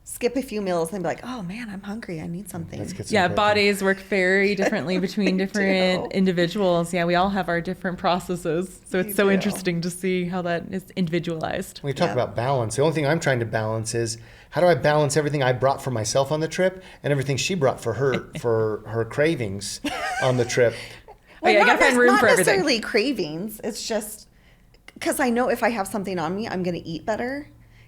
skip a few meals and be like, oh man, I'm hungry. I need something. Bodies work very differently between different individuals. Yeah, we all have our different processes. So it's so interesting to see how that is individualized. When you talk about balance, the only thing I'm trying to balance is how do I balance everything I brought for myself on the trip and everything she brought for her cravings on the trip. Well, I gotta find room for everything. Not necessarily cravings. It's just because I know if I have something on me, I'm going to eat better.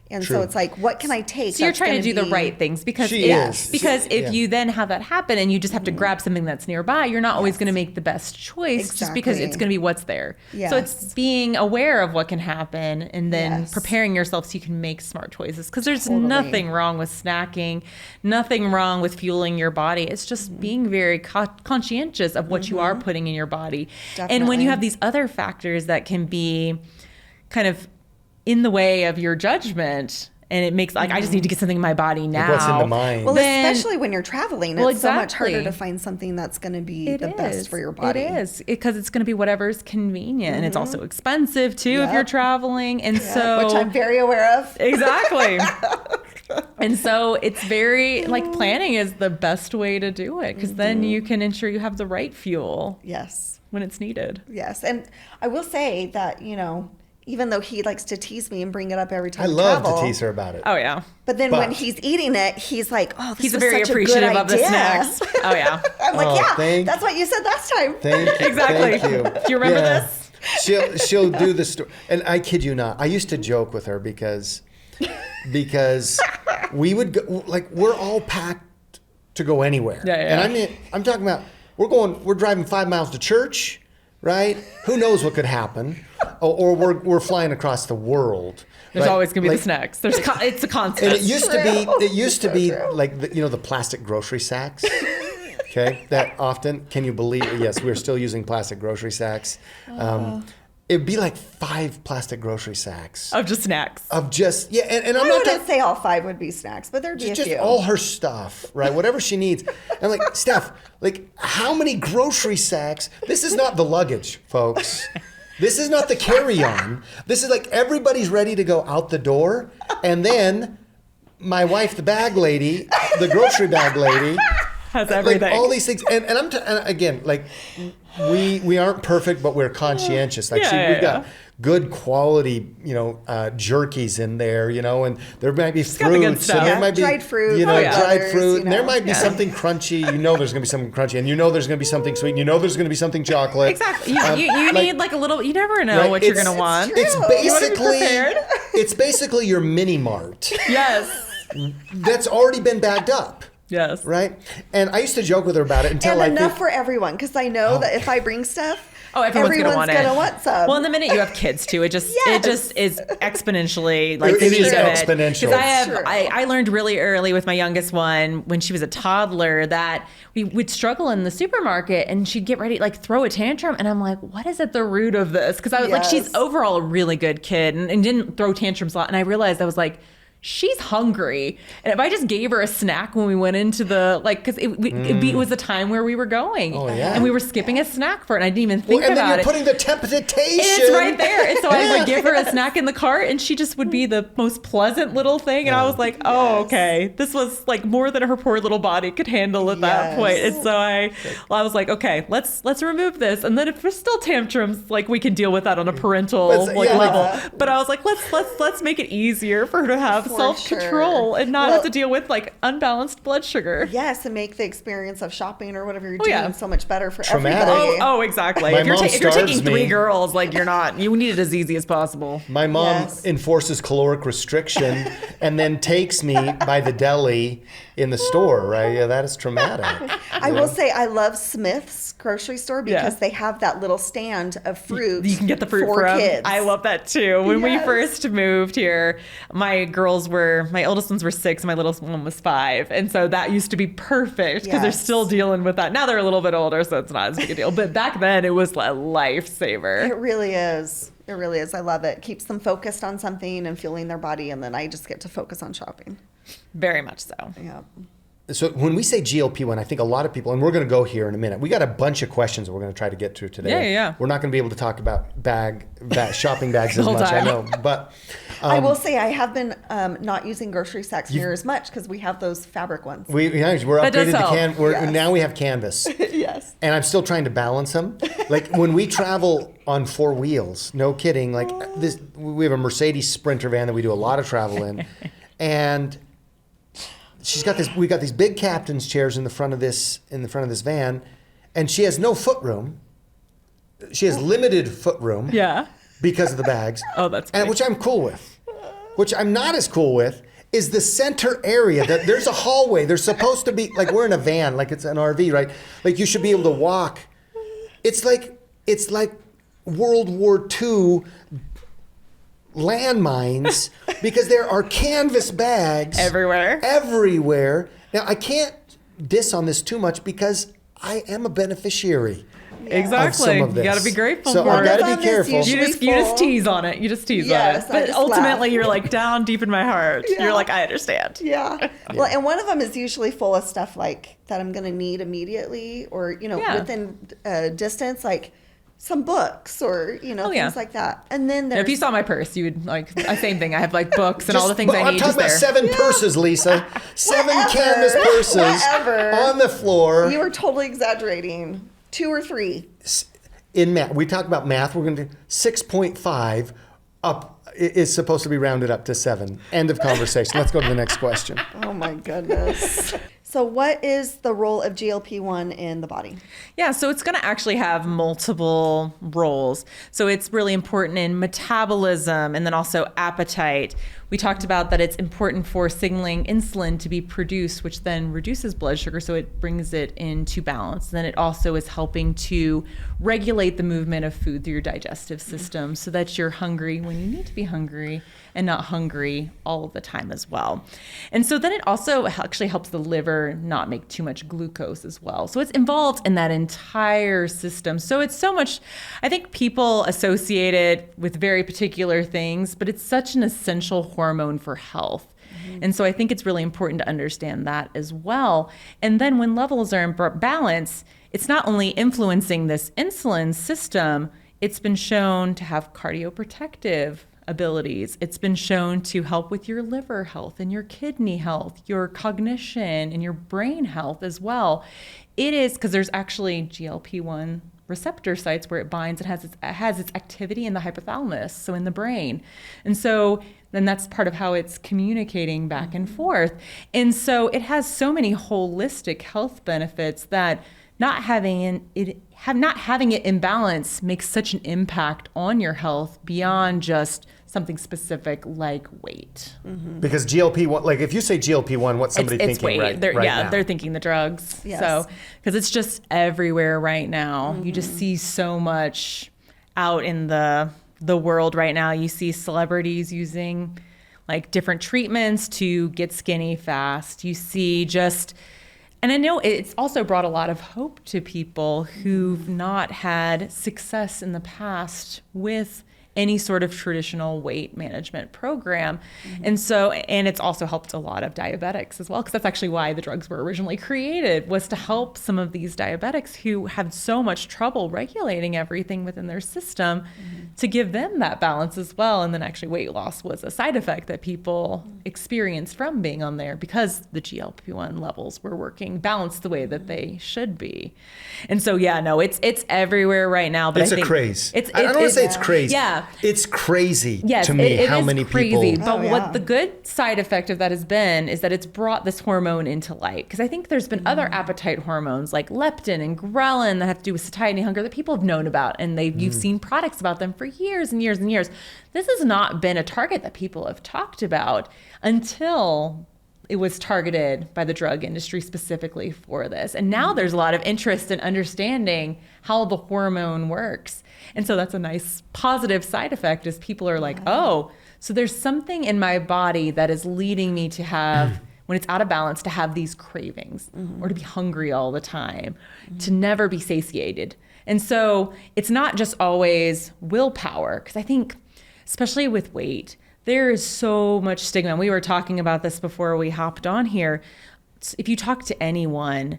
And so it's what can I take? So you're trying to do the right things because if you then have that happen and you just have to grab something that's nearby, you're not always going to make the best choice just because it's going to be what's there. Yes. So it's being aware of what can happen and then preparing yourself so you can make smart choices, because there's nothing wrong with snacking, nothing wrong with fueling your body. It's just being very conscientious of what you are putting in your body. Definitely. And when you have these other factors that can be kind of in the way of your judgment, and it makes like I just need to get something in my body now. Like what's in the mind? Well, Then- especially when you're traveling, Well, it's so much exactly. harder to find something that's going to be the best for your body. It is because it's going to be whatever's convenient, and it's also expensive too if Yep. you're traveling, and so Which I'm very aware of. exactly. And so it's very like planning is the best way to do it because then you can ensure you have the right fuel Yes. when it's needed. Yes. And I will say that, even though he likes to tease me and bring it up every time I we love travel, to tease her about it. Oh yeah. But then when But- he's eating it, he's like, "Oh, this He's was very such a good appreciative of the idea." snacks. Oh yeah. I'm like, Oh, "Yeah, that's what you said last time." Thank you. Exactly. Thank you. Do you remember this? She'll do the story, and I kid you not. I used to joke with her because we would go, like we're all packed to go anywhere. Yeah. And I mean, I'm talking about we're driving 5 miles to church, right? Who knows what could happen, or we're flying across the world. There's right? always gonna be Like, the snacks. It's a constant. And it used to be True. like the plastic grocery sacks. Okay, that often. Can you believe? Yes, we're still using plastic grocery sacks. It'd be like 5 plastic grocery sacks of just snacks. of just and I'm I not wouldn't talking say all 5 would be snacks, but there'd be a just few. all her stuff, right? Whatever she needs. And I'm like, Steph, like how many grocery sacks? This is not the luggage, folks. This is not the carry-on. This is like everybody's ready to go out the door, and then my wife, the bag lady, the grocery bag lady, Has everything. like all these things. And and again, like we aren't perfect, but we're conscientious. Like Yeah, we've yeah, got yeah. good quality, jerkies in there, and there might be got the good fruits, and stuff. there might be Dried fruit, dried leathers, fruit, and there might be Yeah. something crunchy. There's gonna be something crunchy, and there's gonna be something sweet, and there's gonna be something chocolate. Exactly. You need like a little. You never know Right, what you're gonna want. It's true. You wanna be basically prepared. it's basically your mini mart Yes. that's already been bagged up. Yes. Right? And I used to joke with her about it until and I enough think, for everyone, because I know that if I bring stuff, Oh, everyone's gonna want it. some. Well, in the minute you have kids too, it just is exponentially like It the is need of it. exponential. Because True. I learned really early with my youngest one when she was a toddler that we would struggle in the supermarket and she'd get ready like throw a tantrum and I'm like, what is at the root of this? Because I was like, she's Yes. overall a really good kid and didn't throw tantrums a lot. And I realized I was like, she's hungry. And if I just gave her a snack when we went into the, like, because it was the time where we were going. Oh, yeah. And we were skipping a snack for it. And I didn't even think and then about you're it. putting the temptation. It's right there. And so I Yeah. would give her a snack in the cart and she just would be the most pleasant little thing. And I was like, oh, okay. This was like more than her poor little body could handle at that Yes. point. And so I was like, okay, let's remove this. And then if there's still tantrums, like we can deal with that on a parental But, yeah, level. But I was like, let's make it easier for her to have For self-control and not have to deal with like unbalanced blood sugar. Yes, and make the experience of shopping or whatever you're Oh, doing yeah. so much better for Traumatic. everybody. Oh, exactly. My If you're, mom if you're taking starves 3 me. girls, like you need it as easy as possible. My mom Yes. enforces caloric restriction and then takes me by the deli in the store, right? Yeah, that is traumatic. I will say I love Smith's grocery store because Yeah. they have that little stand of fruit. You can get the fruit for from. kids. I love that too. When we Yes. first moved here, my oldest ones were 6, my littlest one was 5. And so that used to be perfect because they're Yes. still dealing with that. Now they're a little bit older, so it's not as big a deal. But back then it was a lifesaver. It really is. It really is. I love it. Keeps them focused on something and fueling their body, and then I just get to focus on shopping. Very much so. Yeah. So when we say GLP-1, I think a lot of people, and we're going to go here in a minute. We got a bunch of questions that we're going to try to get to today. Yeah. We're not going to be able to talk about shopping bags as whole much, time. I know. But I will say I have been not using grocery sacks near as much because we have those fabric ones. we're That does upgraded to help. now we have canvas. Yes. And I'm still trying to balance them. Like when we travel on 4 wheels, no kidding, like this, we have a Mercedes Sprinter van that we do a lot of travel in. And we got these big captain's chairs in the front of this van, and she has no foot room. She has limited foot room. Yeah. Because of the bags. Oh, that's and great. which I'm cool with. Which I'm not as cool with is the center area. That there's a hallway. There's supposed to be, like, we're in a van, like it's an RV, right? Like you should be able to walk. It's like World War II landmines because there are canvas bags Everywhere. Now, I can't diss on this too much because I am a beneficiary exactly. of this. You got to be grateful so for I it. got to be careful. You just tease on it. You just tease on it. But ultimately, you're like down deep in my heart. Yeah. You're like, I understand. Yeah. Well, and one of them is usually full of stuff like that I'm going to need immediately, or within distance, like some books or things like that. And then if you saw my purse, you would like same thing. I have like books and all the things I need. I'm talking about 7 purses, Lisa. 7 canvas purses on the floor. You were totally exaggerating. 2 or 3. In math, we talk about math. We're going to do 6.5 up is supposed to be rounded up to 7. End of conversation. Let's go to the next question. Oh my goodness. So what is the role of GLP-1 in the body? Yeah, so it's going to actually have multiple roles. So it's really important in metabolism and then also appetite. We talked about that it's important for signaling insulin to be produced, which then reduces blood sugar, so it brings it into balance. Then it also is helping to regulate the movement of food through your digestive system so that you're hungry when you need to be hungry and not hungry all of the time as well. And so then it also actually helps the liver not make too much glucose as well. So it's involved in that entire system. So it's so much, I think people associate it with very particular things, but it's such an essential hormone for health. And so I think it's really important to understand that as well. And then when levels are in balance, it's not only influencing this insulin system, it's been shown to have cardioprotective abilities. It's been shown to help with your liver health and your kidney health, your cognition and your brain health as well. It is because there's actually GLP-1 receptor sites where it binds and has its activity in the hypothalamus, so in the brain. And so then that's part of how it's communicating back and forth. And so it has so many holistic health benefits that not having it in balance makes such an impact on your health beyond just something specific like weight. Because GLP-1, like if you say GLP-1, what's somebody thinking weight. right now? They're thinking the drugs. Yes. So, because it's just everywhere right now. You just see so much out in the world right now. You see celebrities using like different treatments to get skinny fast. You see and I know it's also brought a lot of hope to people who've not had success in the past with any sort of traditional weight management program. And it's also helped a lot of diabetics as well, because that's actually why the drugs were originally created, was to help some of these diabetics who had so much trouble regulating everything within their system, to give them that balance as well. And then actually weight loss was a side effect that people experienced from being on there because the GLP-1 levels were working balanced the way that they should be. And so, it's everywhere right now. But it's I think a craze. I don't want to say it's crazy. Yeah. It's crazy yes, to me how is many crazy, people. But what the good side effect of that has been is that it's brought this hormone into light. Because I think there's been other appetite hormones like leptin and ghrelin that have to do with satiety and hunger that people have known about. And you've seen products about them for years and years and years. This has not been a target that people have talked about until it was targeted by the drug industry specifically for this. And now there's a lot of interest in understanding how the hormone works. And so that's a nice positive side effect, is people are like, oh, so there's something in my body that is leading me to have, when it's out of balance, to have these cravings or to be hungry all the time, to never be satiated. And so it's not just always willpower, because I think, especially with weight, there is so much stigma. And we were talking about this before we hopped on here. If you talk to anyone,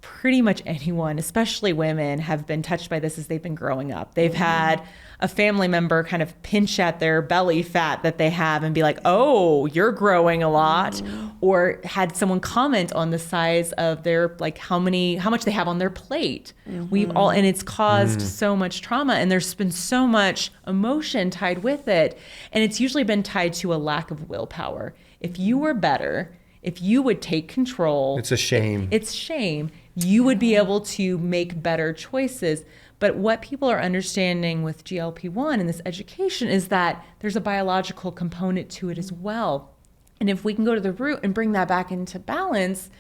pretty much anyone, especially women, have been touched by this as they've been growing up. They've had a family member kind of pinch at their belly fat that they have and be like, oh, you're growing a lot. Or had someone comment on the size of their, like how much they have on their plate. And it's caused so much trauma, and there's been so much emotion tied with it. And it's usually been tied to a lack of willpower. If you were better, if you would take control. It's a shame. It's shame. You would be able to make better choices. But what people are understanding with GLP-1 and this education is that there's a biological component to it as well. And if we can go to the root and bring that back into balance,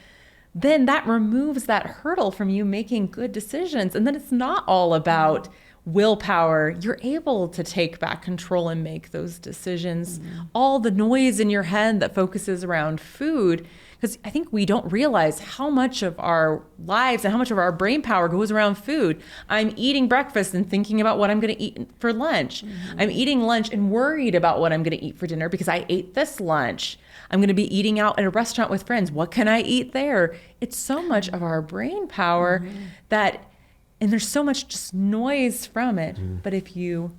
then that removes that hurdle from you making good decisions. And then it's not all about willpower, you're able to take back control and make those decisions. All the noise in your head that focuses around food, because I think we don't realize how much of our lives and how much of our brain power goes around food. I'm eating breakfast and thinking about what I'm going to eat for lunch. I'm eating lunch and worried about what I'm going to eat for dinner because I ate this lunch. I'm going to be eating out at a restaurant with friends. What can I eat there? It's so much of our brain power and there's so much just noise from it. But if you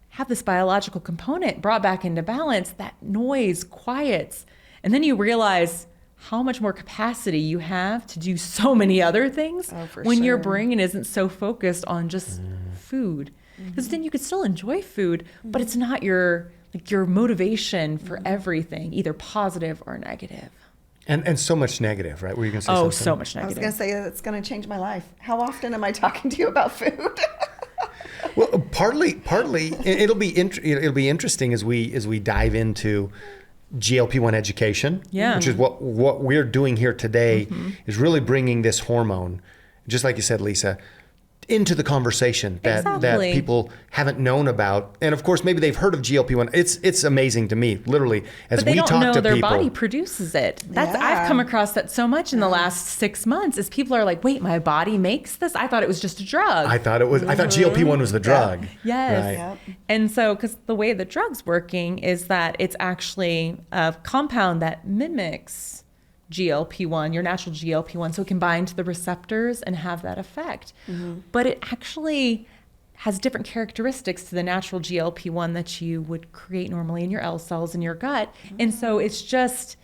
have this biological component brought back into balance, that noise quiets. And then you realize how much more capacity you have to do so many other things when your brain isn't so focused on just food. Because then you could still enjoy food, but it's not your motivation for everything, either positive or negative. And so much negative, right? Were you going to say something? So much negative. I was going to say it's going to change my life. How often am I talking to you about food? Well, partly, it'll be interesting as we dive into GLP-1 education, which is what we're doing here today, is really bringing this hormone, just like you said, Lisa, into the conversation that people haven't known about. And of course, maybe they've heard of GLP-1. It's amazing to me, literally, as we talk to people. But they don't know their body produces it. I've come across that so much in the last 6 months, is people are like, wait, my body makes this? I thought it was just a drug. I thought GLP-1 was the drug. Yes. Right. Yep. And so, because the way the drug's working is that it's actually a compound that mimics GLP-1, your natural GLP-1, so it can bind to the receptors and have that effect. But it actually has different characteristics to the natural GLP-1 that you would create normally in your L cells in your gut. And so it's just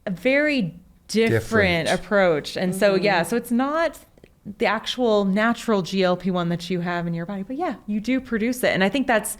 a very different approach. And so, so it's not the actual natural GLP-1 that you have in your body, but you do produce it. And I think that's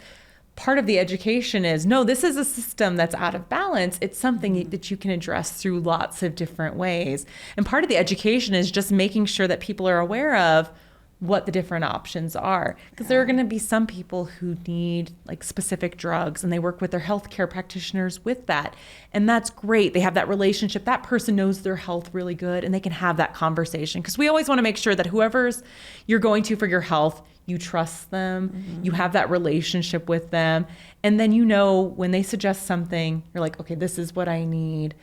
part of the education is, no, this is a system that's out of balance. It's something that you can address through lots of different ways. And part of the education is just making sure that people are aware of what the different options are. Because there are going to be some people who need like specific drugs, and they work with their healthcare practitioners with that. And that's great. They have that relationship. That person knows their health really good, and they can have that conversation. Because we always want to make sure that whoever's you're going to for your health, you trust them, you have that relationship with them. And then when they suggest something, you're like, okay, this is what I need.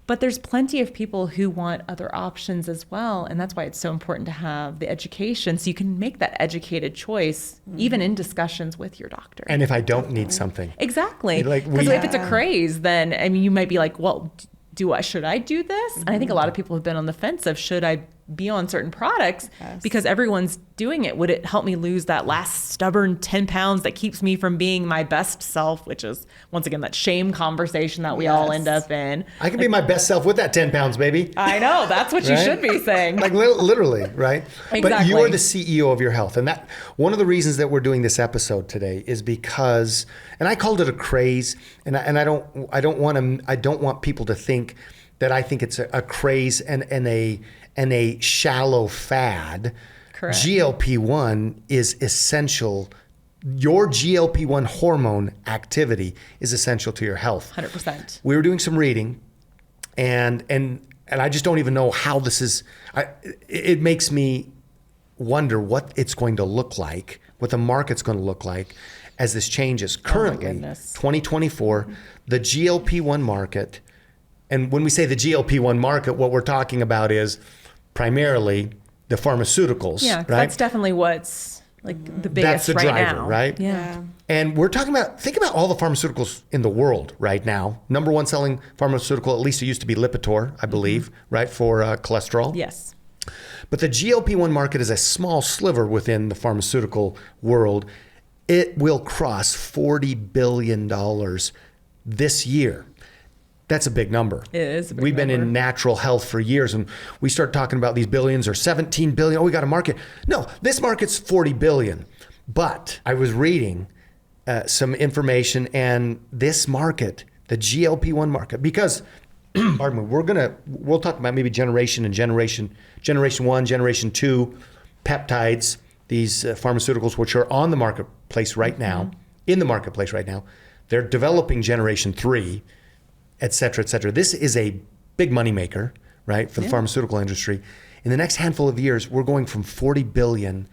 But there's plenty of people who want other options as well. And that's why it's so important to have the education so you can make that educated choice, even in discussions with your doctor. And if I don't need something. Exactly. Because if it's a craze, then you might be like, well, should I do this? And I think a lot of people have been on the fence of, should I be on certain products because everyone's doing it? Would it help me lose that last stubborn 10 pounds that keeps me from being my best self, which is, once again, that shame conversation that we all end up in. I can be my best self with that 10 pounds, baby. I know. That's what you should be saying. Like literally, right? Exactly. But you are the CEO of your health. And that one of the reasons that we're doing this episode today is because, and I called it a craze, and I don't want people to think that I think it's a craze and a shallow fad. Correct. GLP-1 is essential. Your GLP-1 hormone activity is essential to your health. 100%. We were doing some reading, and I just don't even know how this is. It makes me wonder what it's going to look like, what the market's going to look like as this changes. Currently, 2024, the GLP-1 market, and when we say the GLP-1 market, what we're talking about is primarily the pharmaceuticals, right? That's definitely what's like the biggest That's the right driver, now. Right? Yeah. And we're talking about, think about all the pharmaceuticals in the world right now. Number one selling pharmaceutical, at least it used to be Lipitor, I believe, right, for cholesterol. Yes. But the GLP-1 market is a small sliver within the pharmaceutical world. It will cross $40 billion this year. That's a big number. It is a big We've been number. in natural health for years, and we start talking about these billions or 17 billion. Oh, we got a market. No, this market's 40 billion. But I was reading some information, and this market, the GLP-1 market, because, pardon me, we'll talk about maybe generation 1, generation 2, peptides, these pharmaceuticals, which are on the marketplace right now, in the marketplace right now. They're developing generation 3, et cetera, et cetera. This is a big moneymaker, right, for the pharmaceutical industry. In the next handful of years, we're going from 40 billion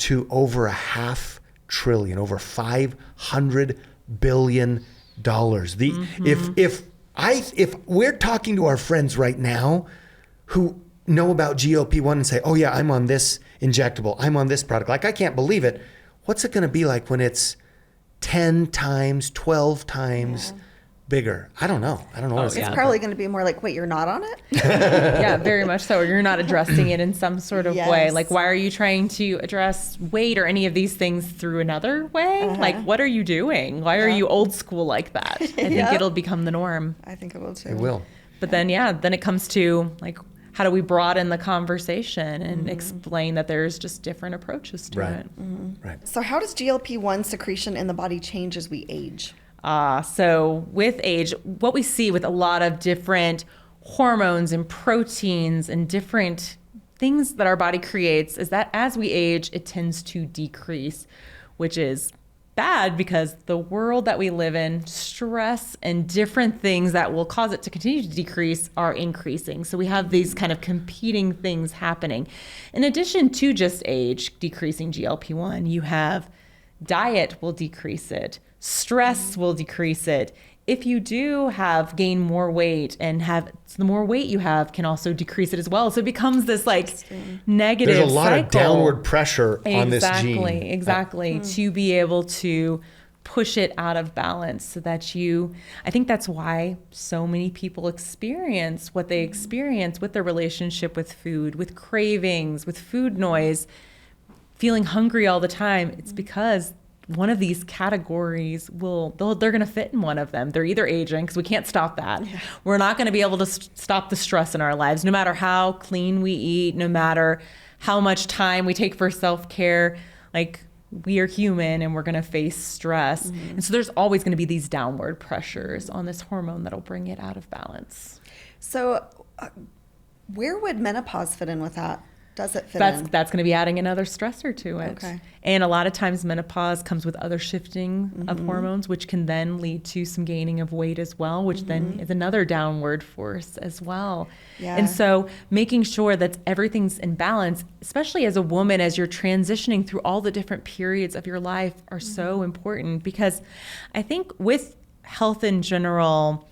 to over $500 billion, over $500 billion. If we're talking to our friends right now who know about GLP-1 and say, oh yeah, I'm on this injectable, I'm on this product, like I can't believe it. What's it going to be like when it's 10 times, 12 times bigger? I don't know. It's probably going to be more like, wait, you're not on it? Yeah, very much so. Or you're not addressing it in some sort of way. Like, why are you trying to address weight or any of these things through another way? Like, what are you doing? Why are you old school like that? I think it'll become the norm. I think it will too. It will. But then it comes to like, how do we broaden the conversation and explain that there's just different approaches to it? Right. So how does GLP-1 secretion in the body change as we age? So with age, what we see with a lot of different hormones and proteins and different things that our body creates is that as we age, it tends to decrease, which is bad because the world that we live in, stress and different things that will cause it to continue to decrease are increasing. So we have these kind of competing things happening. In addition to just age decreasing GLP-1, you have diet will decrease it. Stress will decrease it. If you do have gain more weight and the more weight you have can also decrease it as well. So it becomes this like negative cycle. There's a lot of downward pressure on this gene. Exactly. To be able to push it out of balance so that I think that's why so many people experience what they experience with their relationship with food, with cravings, with food noise, feeling hungry all the time. It's because one of these categories they're going to fit in one of them. They're either aging, because we can't stop that. Yeah. We're not going to be able to stop the stress in our lives, no matter how clean we eat, no matter how much time we take for self-care. Like, we are human and we're going to face stress. And so there's always going to be these downward pressures on this hormone that'll bring it out of balance. So where would menopause fit in with that? Does it fit in? That's going to be adding another stressor to it. Okay. And a lot of times menopause comes with other shifting of hormones, which can then lead to some gaining of weight as well, which then is another downward force as well. Yeah. And so making sure that everything's in balance, especially as a woman, as you're transitioning through all the different periods of your life, are so important, because I think with health in general,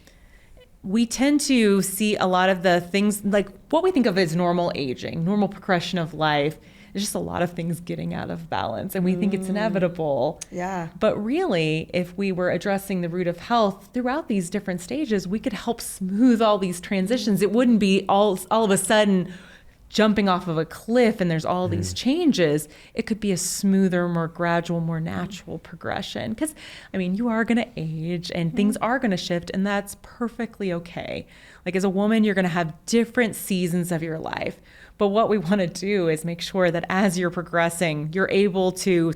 we tend to see a lot of the things, like what we think of as normal aging, normal progression of life. There's just a lot of things getting out of balance, and we think it's inevitable. Yeah. But really, if we were addressing the root of health throughout these different stages, we could help smooth all these transitions. It wouldn't be all of a sudden jumping off of a cliff and there's all these changes. It could be a smoother, more gradual, more natural progression. Because, I mean, you are going to age and things are going to shift, and that's perfectly okay. Like, as a woman, you're going to have different seasons of your life. But what we want to do is make sure that as you're progressing, you're able to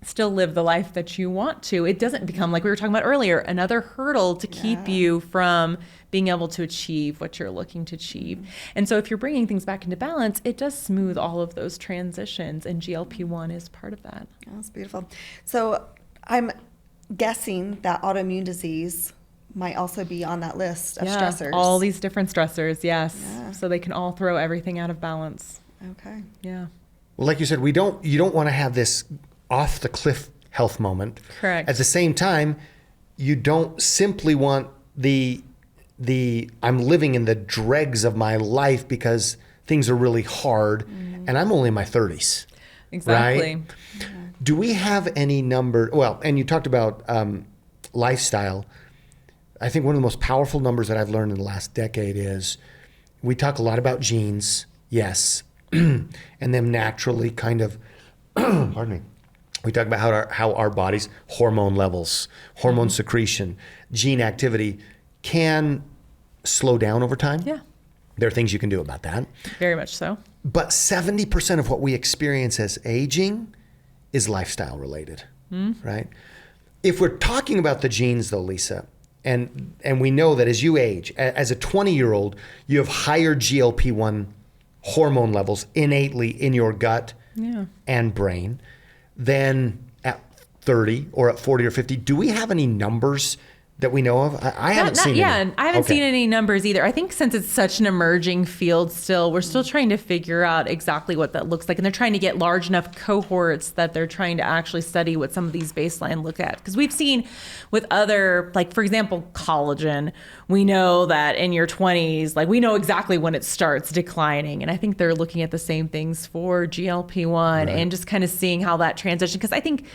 still live the life that you want to. It doesn't become, like we were talking about earlier, another hurdle to keep you from being able to achieve what you're looking to achieve. And so if you're bringing things back into balance, it does smooth all of those transitions, and GLP-1 is part of that. Oh, that's beautiful. So I'm guessing that autoimmune disease might also be on that list of stressors. All these different stressors, yes. Yeah. So they can all throw everything out of balance. Okay. Yeah. Well, like you said, you don't want to have this off the cliff health moment. Correct. At the same time, you don't simply want the I'm living in the dregs of my life because things are really hard and I'm only in my 30s. Exactly. Right? Yeah. Do we have any number? Well, and you talked about lifestyle. I think one of the most powerful numbers that I've learned in the last decade is we talk a lot about genes, yes, and them naturally kind of, pardon me, we talk about how our body's hormone levels, hormone secretion, gene activity can slow down over time. Yeah. There are things you can do about that. Very much so. But 70% of what we experience as aging is lifestyle related, right? If we're talking about the genes though, Lisa, and we know that as you age, as a 20-year-old, you have higher GLP-1 hormone levels innately in your gut and brain than at 30 or at 40 or 50. Do we have any numbers that we know of? I haven't seen Yeah, any. and I haven't Okay. seen any numbers either. I think since it's such an emerging field still, we're still trying to figure out exactly what that looks like. And they're trying to get large enough cohorts that they're trying to actually study what some of these baseline look at. Because we've seen with other, like, for example, collagen, we know that in your 20s, like, we know exactly when it starts declining. And I think they're looking at the same things for GLP-1 and just kind of seeing how that transition. Because I think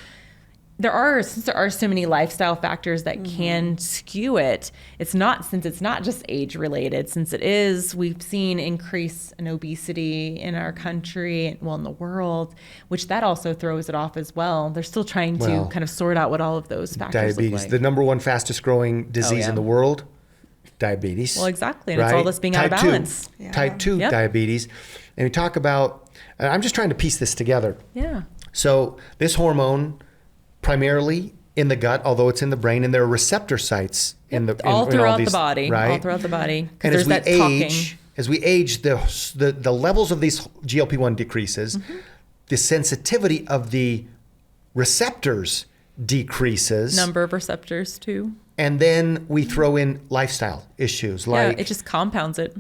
since there are so many lifestyle factors that can skew it, it's not just age related, since we've seen increase in obesity in our country, well, in the world, which that also throws it off as well. They're still trying to kind of sort out what all of those factors Diabetes, look like. the number one fastest growing disease in the world, diabetes. Well, exactly. And it's all this being out of Type 2. balance. Yeah. Type 2 Yep. diabetes. And we talk about, I'm just trying to piece this together. Yeah. So this hormone, primarily in the gut, although it's in the brain, and there are receptor sites in All throughout these, the body. right? All throughout the body. And There's as we that talking. age, the levels of these GLP-1 decreases, the sensitivity of the receptors decreases, Number of receptors too. and then we throw in lifestyle issues like It just compounds it.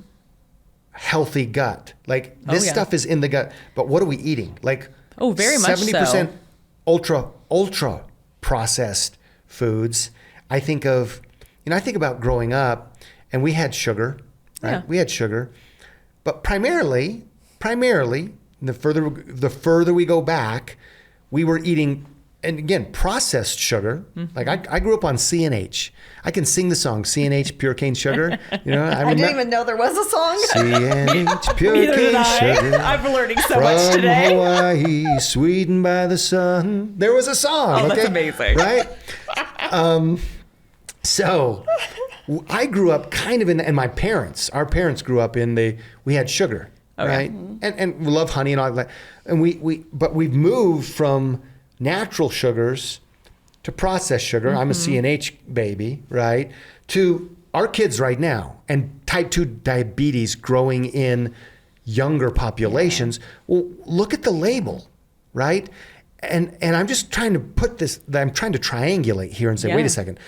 healthy gut. Like this yeah. stuff is in the gut, but what are we eating? Like Very much so. 70% ultra processed foods. I think about growing up, and we had sugar, right? Yeah. We had sugar, but primarily, the further we go back, we were eating, and again, processed sugar. Like I grew up on C&H. I can sing the song C&H Pure Cane Sugar. You know, I didn't even know there was a song. C&H Pure Neither Cane did I. Sugar. I'm learning so From much today. Hawaii, sweetened by the sun. There was a song. Oh, that's amazing. Right? So I grew up kind of and our parents grew up we had sugar, right? And we love honey and all that. And but we've moved from natural sugars to processed sugar. I'm a C&H baby, right? To our kids right now, and type 2 diabetes growing in younger populations. Well, look at the label, right? And I'm just trying to I'm trying to triangulate here and say, wait a second.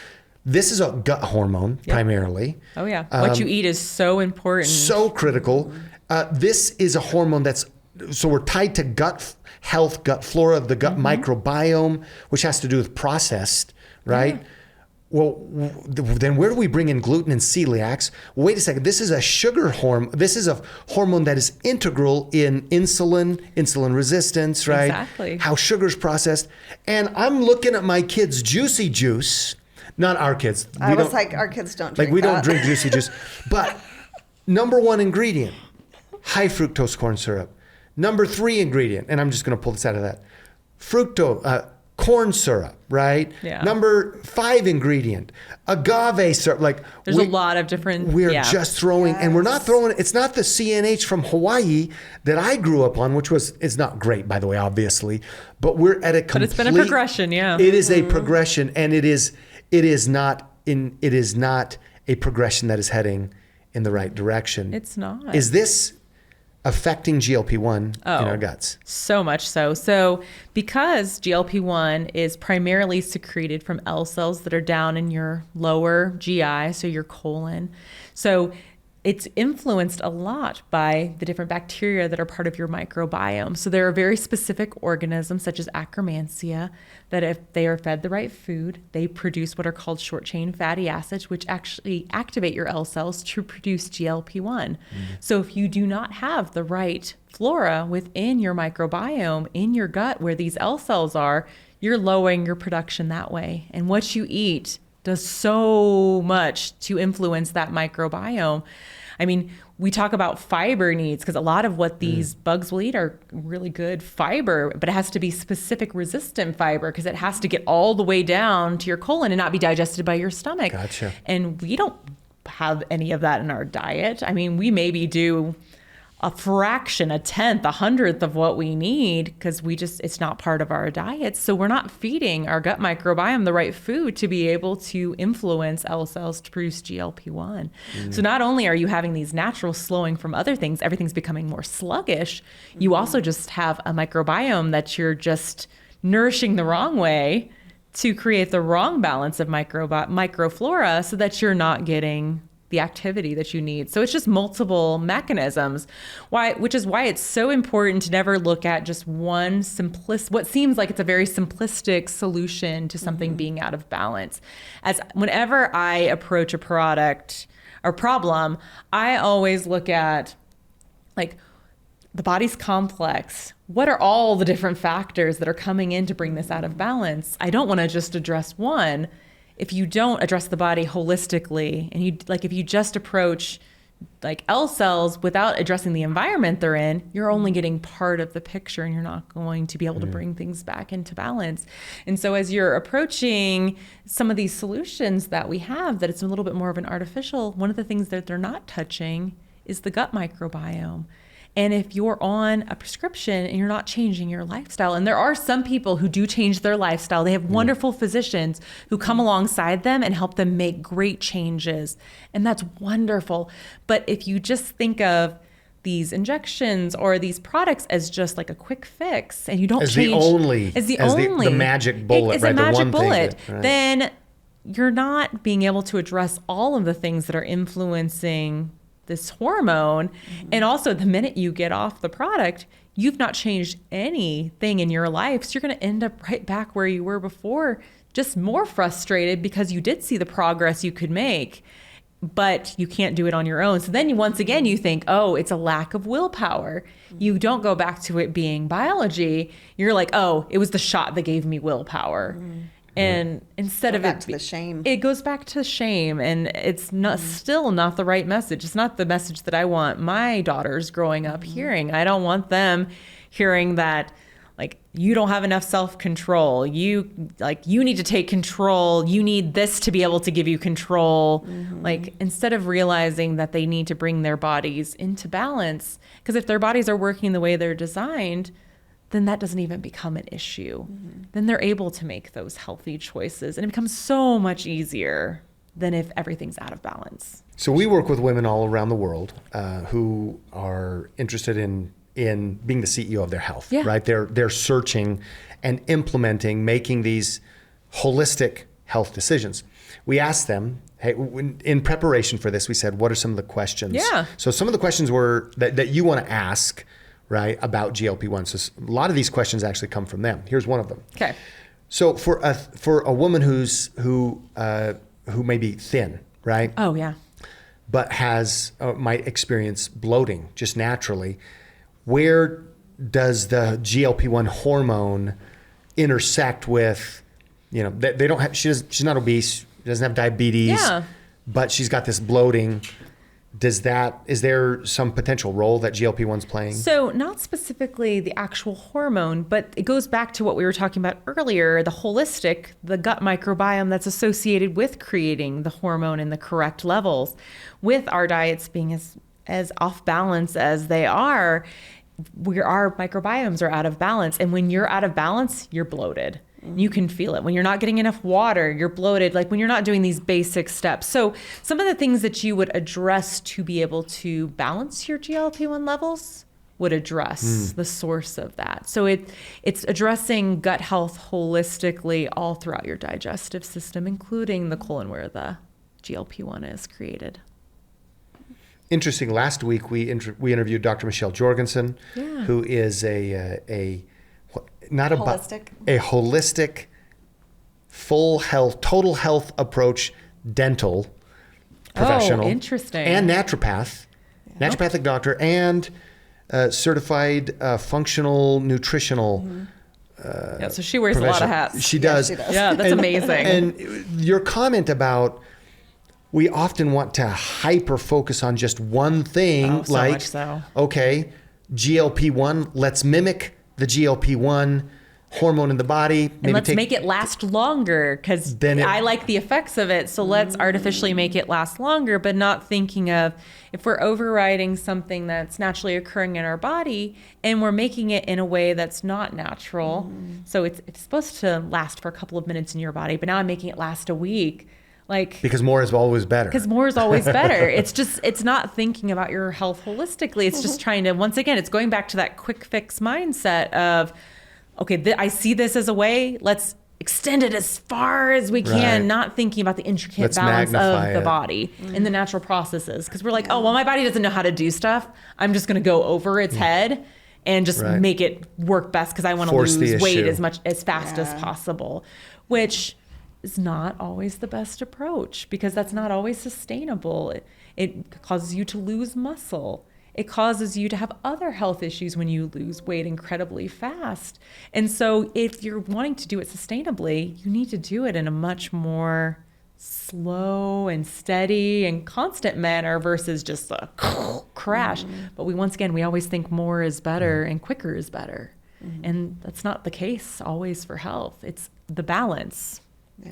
This is a gut hormone primarily. Oh yeah. What you eat is so important. So critical. This is a hormone so we're tied to gut health, gut flora, the gut microbiome, which has to do with processed, right? Yeah. Well, then where do we bring in gluten and celiacs? Wait a second. This is a sugar hormone. This is a hormone that is integral in insulin resistance, right? Exactly. How sugar's processed. And I'm looking at my kids' juicy juice, not our kids. I was like, our kids don't drink we that. don't drink juicy juice. But number one ingredient, high fructose corn syrup. Number 3 ingredient, and I'm just going to pull this out of that, corn syrup, right? Yeah. Number 5 ingredient, agave syrup. Like there's a lot of different. We're just throwing, and we're not throwing. It's not the C&H from Hawaii that I grew up on, which is not great, by the way, obviously. But we're at a complete. But it's been a progression, yeah. It is a progression, and it is not a progression that is heading in the right direction. It's not. Is this affecting GLP-1 in our guts? So much so. So because GLP-1 is primarily secreted from L cells that are down in your lower GI, so your colon. So it's influenced a lot by the different bacteria that are part of your microbiome. So there are very specific organisms such as Akkermansia that if they are fed the right food, they produce what are called short chain fatty acids, which actually activate your L cells to produce GLP-1. So if you do not have the right flora within your microbiome, in your gut where these L cells are, you're lowering your production that way. And what you eat does so much to influence that microbiome. I mean, we talk about fiber needs because a lot of what these bugs will eat are really good fiber, but it has to be specific resistant fiber because it has to get all the way down to your colon and not be digested by your stomach. Gotcha. And we don't have any of that in our diet. I mean, we maybe do a fraction, a tenth, 100th of what we need because it's not part of our diet. So we're not feeding our gut microbiome the right food to be able to influence L cells to produce GLP-1. So not only are you having these natural slowing from other things, everything's becoming more sluggish, you also just have a microbiome that you're just nourishing the wrong way to create the wrong balance of microflora so that you're not getting the activity that you need. So it's just multiple mechanisms, which is why it's so important to never look at just one what seems like it's a very simplistic solution to something being out of balance. As whenever I approach a product or problem, I always look at like, the body's complex. What are all the different factors that are coming in to bring this out of balance? I don't want to just address one. If you don't address the body holistically, and if you just approach like L cells without addressing the environment they're in, you're only getting part of the picture, and you're not going to be able to bring things back into balance. And so as you're approaching some of these solutions that we have, that it's a little bit more of an artificial, one of the things that they're not touching is the gut microbiome. And if you're on a prescription and you're not changing your lifestyle, and there are some people who do change their lifestyle, they have wonderful physicians who come alongside them and help them make great changes. And that's wonderful. But if you just think of these injections or these products as just like a quick fix, and you don't change the magic bullet, right? The one bullet, thing right. Then you're not being able to address all of the things that are influencing this hormone. And also, the minute you get off the product, you've not changed anything in your life. So you're going to end up right back where you were before, just more frustrated because you did see the progress you could make, but you can't do it on your own. So then once again, you think, oh, it's a lack of willpower. You don't go back to it being biology. You're like, oh, it was the shot that gave me willpower. And instead of back to the shame, it goes back to shame, and it's not still not the right message. It's not the message that I want my daughters growing up hearing. I don't want them hearing that, like, you don't have enough self-control. You need to take control. You need this to be able to give you control. Like, instead of realizing that they need to bring their bodies into balance, because if their bodies are working the way they're designed, then that doesn't even become an issue. Then they're able to make those healthy choices, and it becomes so much easier than if everything's out of balance. So we work with women all around the world who are interested in being the CEO of their health, right? They're searching and implementing, making these holistic health decisions. We asked them, hey, in preparation for this, we said, what are some of the questions? Yeah. So some of the questions were that you want to ask, right, about GLP-1. So a lot of these questions actually come from them. Here's one of them. Okay. So for a woman who may be thin, right? Oh yeah. But might experience bloating just naturally, where does the GLP-1 hormone intersect with, they don't have, she's not obese, doesn't have diabetes, but she's got this bloating. Is there some potential role that GLP-1's playing? So not specifically the actual hormone, but it goes back to what we were talking about earlier, the gut microbiome that's associated with creating the hormone in the correct levels. With our diets being as off balance as they are, our microbiomes are out of balance. And when you're out of balance, you're bloated. You can feel it. When you're not getting enough water, you're bloated, like when you're not doing these basic steps. So some of the things that you would address to be able to balance your GLP-1 levels would address the source of that. So it's addressing gut health holistically all throughout your digestive system, including the colon where the GLP-1 is created. Interesting. Last week we interviewed Dr. Michelle Jorgensen, who is a holistic, full health, total health approach dental professional. Oh, interesting. And naturopathic doctor, and certified functional nutritional. So she wears a lot of hats. She does. Yeah, that's amazing. And your comment about, we often want to hyper focus on just one thing, so like, much so. Okay, GLP-1, let's mimic the GLP-1 hormone in the body. And let's make it last longer, because I like the effects of it. So let's artificially make it last longer, but not thinking of if we're overriding something that's naturally occurring in our body and we're making it in a way that's not natural. So it's supposed to last for a couple of minutes in your body, but now I'm making it last a week. Because more is always better. It's not thinking about your health holistically. It's just trying to, once again, it's going back to that quick fix mindset of, okay, I see this as a way, let's extend it as far as we can, not thinking about the intricate balance of the body and the natural processes. Because we're like, oh, well, my body doesn't know how to do stuff. I'm just going to go over its head and just make it work best because I want to lose weight as fast as possible, which is not always the best approach because that's not always sustainable. It causes you to lose muscle. It causes you to have other health issues when you lose weight incredibly fast. And so if you're wanting to do it sustainably, you need to do it in a much more slow and steady and constant manner versus just a crash. But we always think more is better and quicker is better. And that's not the case always for health. It's the balance.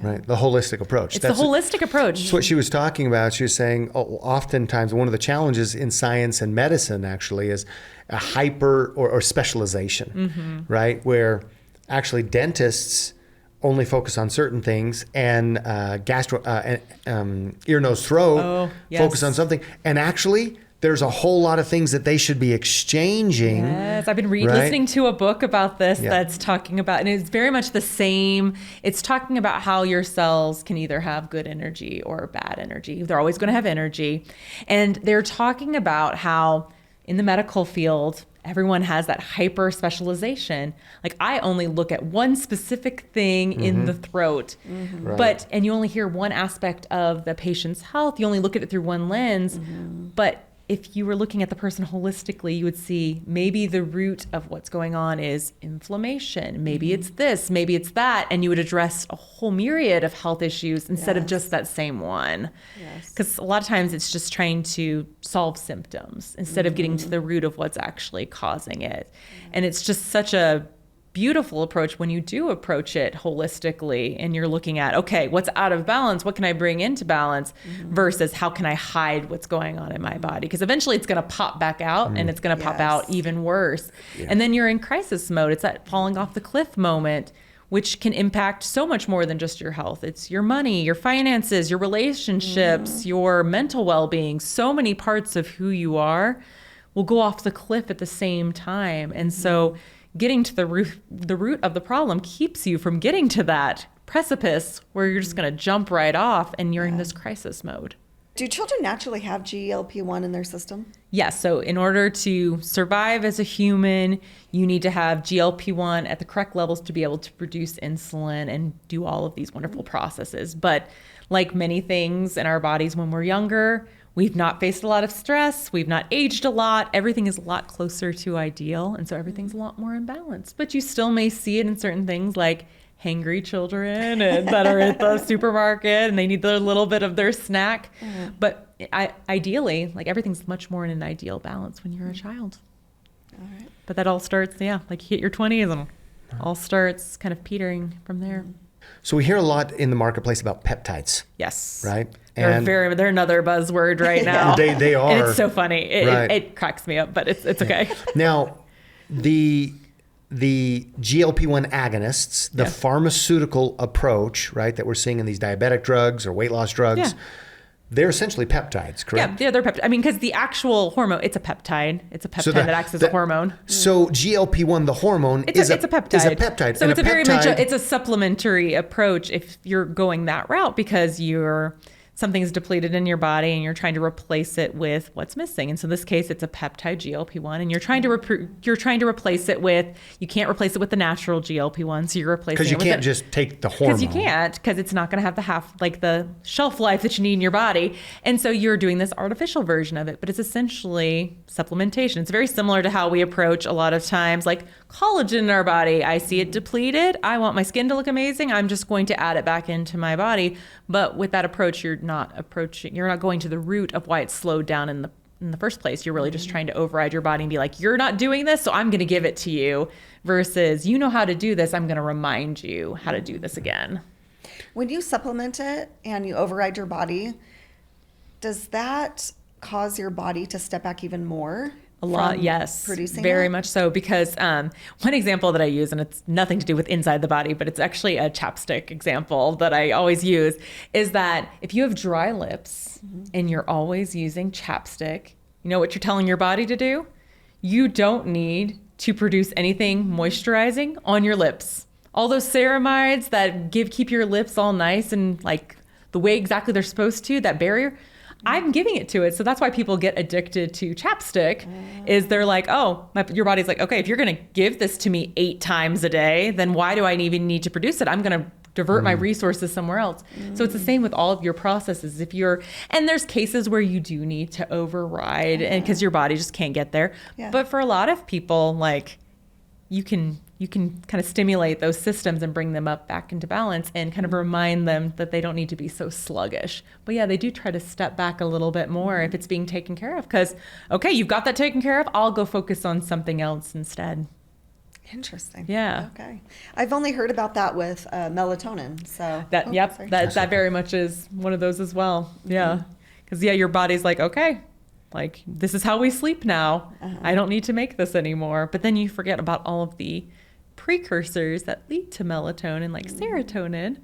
Right, the holistic approach. It's the holistic approach. That's what she was talking about. She was saying, oftentimes one of the challenges in science and medicine actually is a hyper or specialization, right? Where actually dentists only focus on certain things, and ear, nose, throat focus on something, and actually there's a whole lot of things that they should be exchanging. Yes, I've been listening to a book about this that's talking about, and it's very much the same. It's talking about how your cells can either have good energy or bad energy. They're always going to have energy. And they're talking about how in the medical field, everyone has that hyper specialization. Like I only look at one specific thing in the throat, and you only hear one aspect of the patient's health. You only look at it through one lens, but if you were looking at the person holistically, you would see maybe the root of what's going on is inflammation. Maybe it's this, maybe it's that. And you would address a whole myriad of health issues instead of just that same one. Because a lot of times it's just trying to solve symptoms instead of getting to the root of what's actually causing it. And it's just such a beautiful approach when you do approach it holistically and you're looking at, okay, what's out of balance? What can I bring into balance versus how can I hide what's going on in my body? Because eventually it's going to pop back out and it's going to pop out even worse. And then you're in crisis mode. It's that falling off the cliff moment, which can impact so much more than just your health. It's your money, your finances, your relationships, your mental well-being. So many parts of who you are will go off the cliff at the same time. And so getting to the root of the problem keeps you from getting to that precipice where you're just going to jump right off and you're in this crisis mode. Do children naturally have GLP-1 in their system? Yes. So in order to survive as a human, you need to have GLP-1 at the correct levels to be able to produce insulin and do all of these wonderful processes. But like many things in our bodies when we're younger, we've not faced a lot of stress. We've not aged a lot. Everything is a lot closer to ideal. And so everything's a lot more in balance. But you still may see it in certain things like hangry children that are at the supermarket and they need a little bit of their snack. But ideally, like everything's much more in an ideal balance when you're a child. All right. But that all starts, like you hit your 20s and all starts kind of petering from there. So we hear a lot in the marketplace about peptides. Yes. Right? They're another buzzword right now. They are. And it's so funny. It cracks me up, but it's okay. Now, the GLP-1 agonists, the pharmaceutical approach, right, that we're seeing in these diabetic drugs or weight loss drugs, they're essentially peptides, correct? Yeah, they're peptides. I mean, because the actual hormone, it's a peptide. It's a peptide that acts as a hormone. So GLP-1 , the hormone, is a peptide. Is a peptide. So it's it's a supplementary approach if you're going that route because something's depleted in your body and you're trying to replace it with what's missing. And so in this case, it's a peptide GLP-1 and you're trying to replace it with, you can't replace it with the natural GLP-1. So you're replacing it with because you can't just take the hormone. Because you can't, because it's not going to have the shelf life that you need in your body. And so you're doing this artificial version of it, but it's essentially supplementation. It's very similar to how we approach a lot of times like collagen in our body. I see it depleted. I want my skin to look amazing. I'm just going to add it back into my body. But with that approach, you're not going to the root of why it's slowed down in the first place. You're really just trying to override your body and be like, you're not doing this, so I'm going to give it to you, versus you know how to do this, I'm going to remind you how to do this again. When you supplement it and you override your body, does that cause your body to step back even more? A lot, yes. Producing very much so, because one example that I use, and it's nothing to do with inside the body, but it's actually a chapstick example that I always use, is that if you have dry lips and you're always using chapstick, you know what you're telling your body to do? You don't need to produce anything moisturizing on your lips. all those ceramides that keep your lips all nice and like the way exactly they're supposed to, that barrier, I'm giving it to it. So that's why people get addicted to chapstick, is they're like, oh, your body's like, okay, if you're going to give this to me 8 times a day, then why do I even need to produce it? I'm going to divert my resources somewhere else. So it's the same with all of your processes. And there's cases where you do need to override and because your body just can't get there. Yeah. But for a lot of people, like you can kind of stimulate those systems and bring them up back into balance and kind of remind them that they don't need to be so sluggish. But yeah, they do try to step back a little bit more if it's being taken care of, because, okay, you've got that taken care of, I'll go focus on something else instead. Interesting. Yeah. Okay. I've only heard about that with melatonin. So that very much is one of those as well. Yeah. Because your body's like, okay, like this is how we sleep now. I don't need to make this anymore. But then you forget about all of the precursors that lead to melatonin, like serotonin.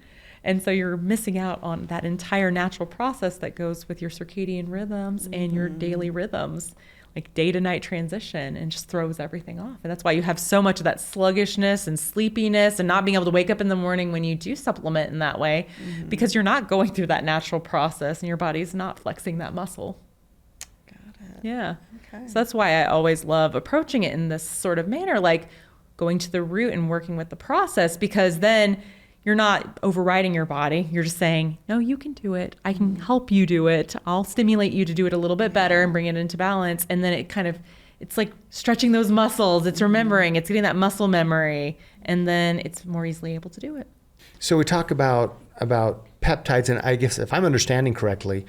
And so you're missing out on that entire natural process that goes with your circadian rhythms and your daily rhythms, like day to night transition, and just throws everything off. And that's why you have so much of that sluggishness and sleepiness and not being able to wake up in the morning when you do supplement in that way, because you're not going through that natural process and your body's not flexing that muscle. Got it. Yeah. Okay. So that's why I always love approaching it in this sort of manner, like going to the root and working with the process, because then you're not overriding your body. You're just saying, no, you can do it. I can help you do it. I'll stimulate you to do it a little bit better and bring it into balance. And then it's like stretching those muscles. It's remembering, it's getting that muscle memory. And then it's more easily able to do it. So we talk about peptides, and I guess if I'm understanding correctly,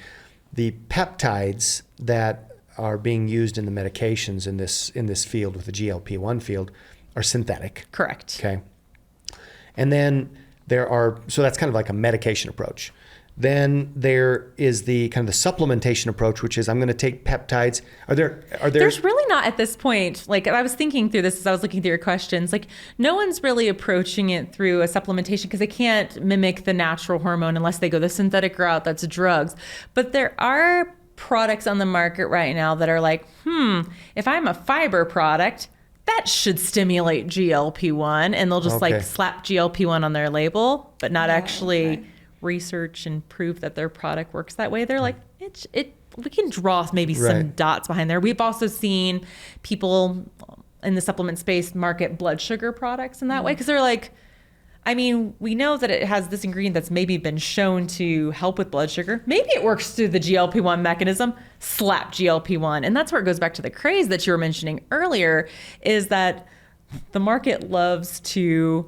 the peptides that are being used in the medications in this field, with the GLP-1 field, are synthetic. Correct. Okay. And then so that's kind of like a medication approach. Then there is the kind of the supplementation approach, which is I'm going to take peptides. Are there? There's really not at this point. Like, I was thinking through this as I was looking through your questions, like no one's really approaching it through a supplementation because they can't mimic the natural hormone unless they go the synthetic route, that's drugs. But there are products on the market right now that are like, if I'm a fiber product, that should stimulate GLP-1, and they'll just like slap GLP-1 on their label, but not actually research and prove that their product works that way. They're like, we can draw maybe some dots behind there. We've also seen people in the supplement space market blood sugar products in that way, because they're like, I mean, we know that it has this ingredient that's maybe been shown to help with blood sugar. Maybe it works through the GLP-1 mechanism, slap GLP-1. And that's where it goes back to the craze that you were mentioning earlier, is that the market loves to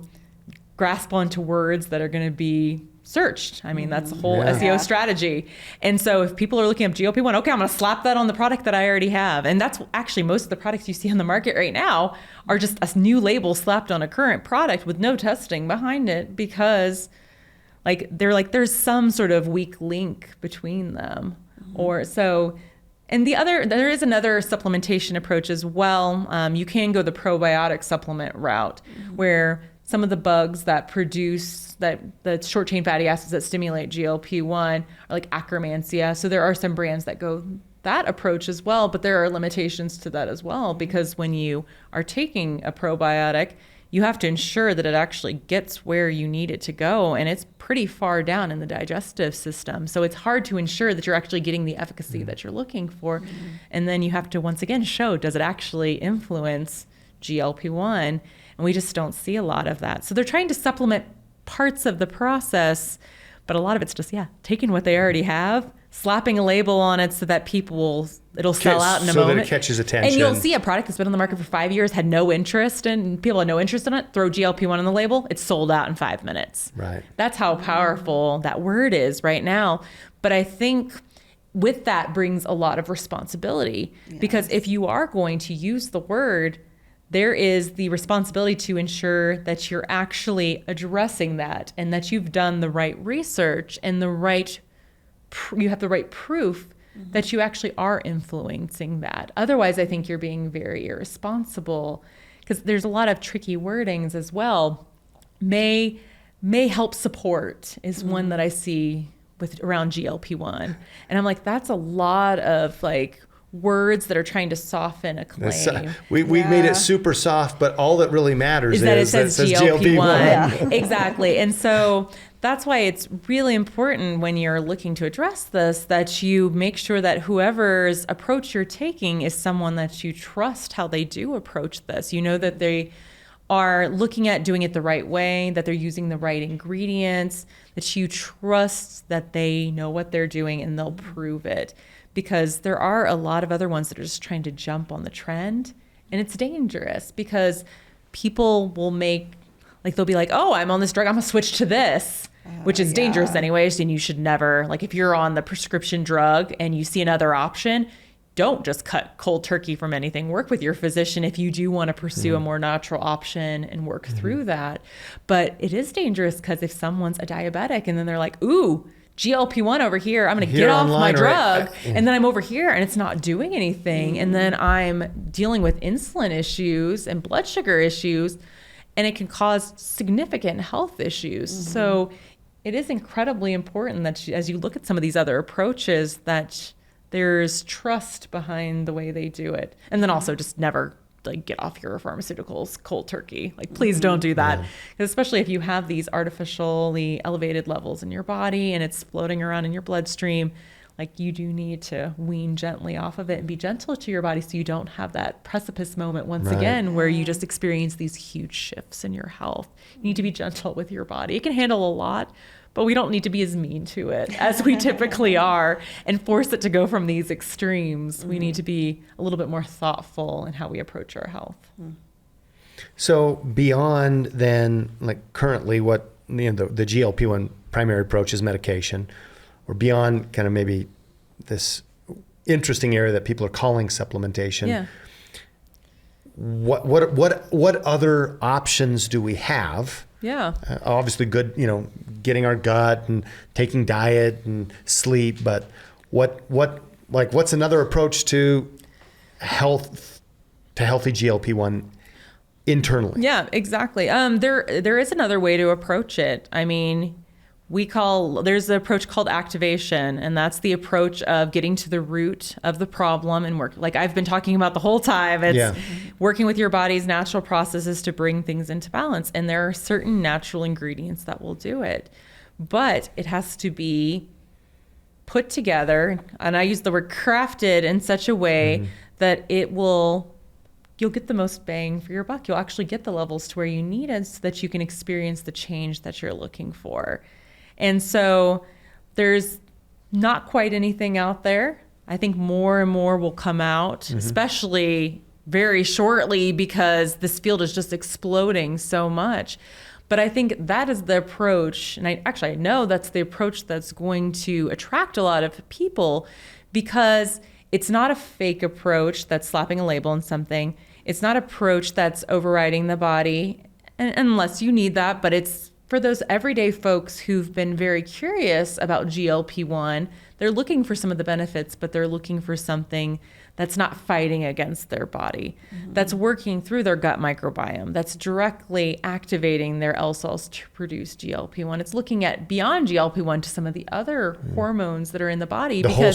grasp onto words that are going to be searched. I mean, that's the whole SEO strategy. And so if people are looking up GLP-1, okay, I'm going to slap that on the product that I already have. And that's actually most of the products you see on the market right now are just a new label slapped on a current product with no testing behind it, because they're like, there's some sort of weak link between them. Or so, and there is another supplementation approach as well. You can go the probiotic supplement route, where some of the bugs that produce the short chain fatty acids that stimulate GLP-1 are like Akkermansia. So there are some brands that go that approach as well, but there are limitations to that as well, because when you are taking a probiotic, you have to ensure that it actually gets where you need it to go, and it's pretty far down in the digestive system. So it's hard to ensure that you're actually getting the efficacy that you're looking for. And then you have to once again show, does it actually influence GLP-1? And we just don't see a lot of that. So they're trying to supplement parts of the process, but a lot of it's just, taking what they already have, slapping a label on it so that it'll sell out in a moment. So that it catches attention. And you'll see a product that's been on the market for 5 years, had no interest, and people had no interest in it, throw GLP-1 on the label, it's sold out in 5 minutes. Right. That's how powerful that word is right now. But I think with that brings a lot of responsibility, because if you are going to use the word, there is the responsibility to ensure that you're actually addressing that, and that you've done the right research and you have the right proof that you actually are influencing that. Otherwise, I think you're being very irresponsible, because there's a lot of tricky wordings as well. May help support is one that I see around GLP-1. And I'm like, that's a lot of like words that are trying to soften a claim. We made it super soft, but all that really matters is that it says GLP-1. Exactly. And so that's why it's really important when you're looking to address this, that you make sure that whoever's approach you're taking is someone that you trust how they do approach this. You know that they are looking at doing it the right way, that they're using the right ingredients, that you trust that they know what they're doing and they'll prove it. Because there are a lot of other ones that are just trying to jump on the trend. And it's dangerous because people will they'll be like, oh, I'm on this drug, I'm gonna switch to this, which is dangerous anyways. And you should never, like if you're on the prescription drug and you see another option, don't just cut cold turkey from anything. Work with your physician if you do want to pursue a more natural option and work through that. But it is dangerous because if someone's a diabetic and then they're like, ooh, GLP-1 over here, I'm going to get off my drug, and then I'm over here and it's not doing anything. And then I'm dealing with insulin issues and blood sugar issues, and it can cause significant health issues. So it is incredibly important that as you look at some of these other approaches, that there's trust behind the way they do it. And then also just never get off your pharmaceuticals cold turkey. Please don't do that. Especially if you have these artificially elevated levels in your body and it's floating around in your bloodstream, you do need to wean gently off of it and be gentle to your body so you don't have that precipice moment once again where you just experience these huge shifts in your health. You need to be gentle with your body. It can handle a lot, but we don't need to be as mean to it as we typically are and force it to go from these extremes. We need to be a little bit more thoughtful in how we approach our health. So beyond then, currently what the GLP-1 primary approach is medication, or beyond kind of maybe this interesting area that people are calling supplementation. What other options do we have? Obviously good, getting our gut and taking diet and sleep, but what's another approach to healthy GLP-1 internally? Yeah, exactly. There is another way to approach it. I mean, there's an approach called activation, and that's the approach of getting to the root of the problem and work. Like I've been talking about the whole time, it's working with your body's natural processes to bring things into balance. And there are certain natural ingredients that will do it, but it has to be put together. And I use the word crafted in such a way that you'll get the most bang for your buck. You'll actually get the levels to where you need it so that you can experience the change that you're looking for. And so there's not quite anything out there. I think more and more will come out, especially very shortly because this field is just exploding so much. But I think that is the approach, and I know that's the approach that's going to attract a lot of people because it's not a fake approach that's slapping a label on something. It's not an approach that's overriding the body, unless you need that, but it's for those everyday folks who've been very curious about GLP-1. They're looking for some of the benefits, but they're looking for something that's not fighting against their body, that's working through their gut microbiome, that's directly activating their L cells to produce GLP-1. It's looking at beyond GLP-1 to some of the other hormones that are in the body. The whole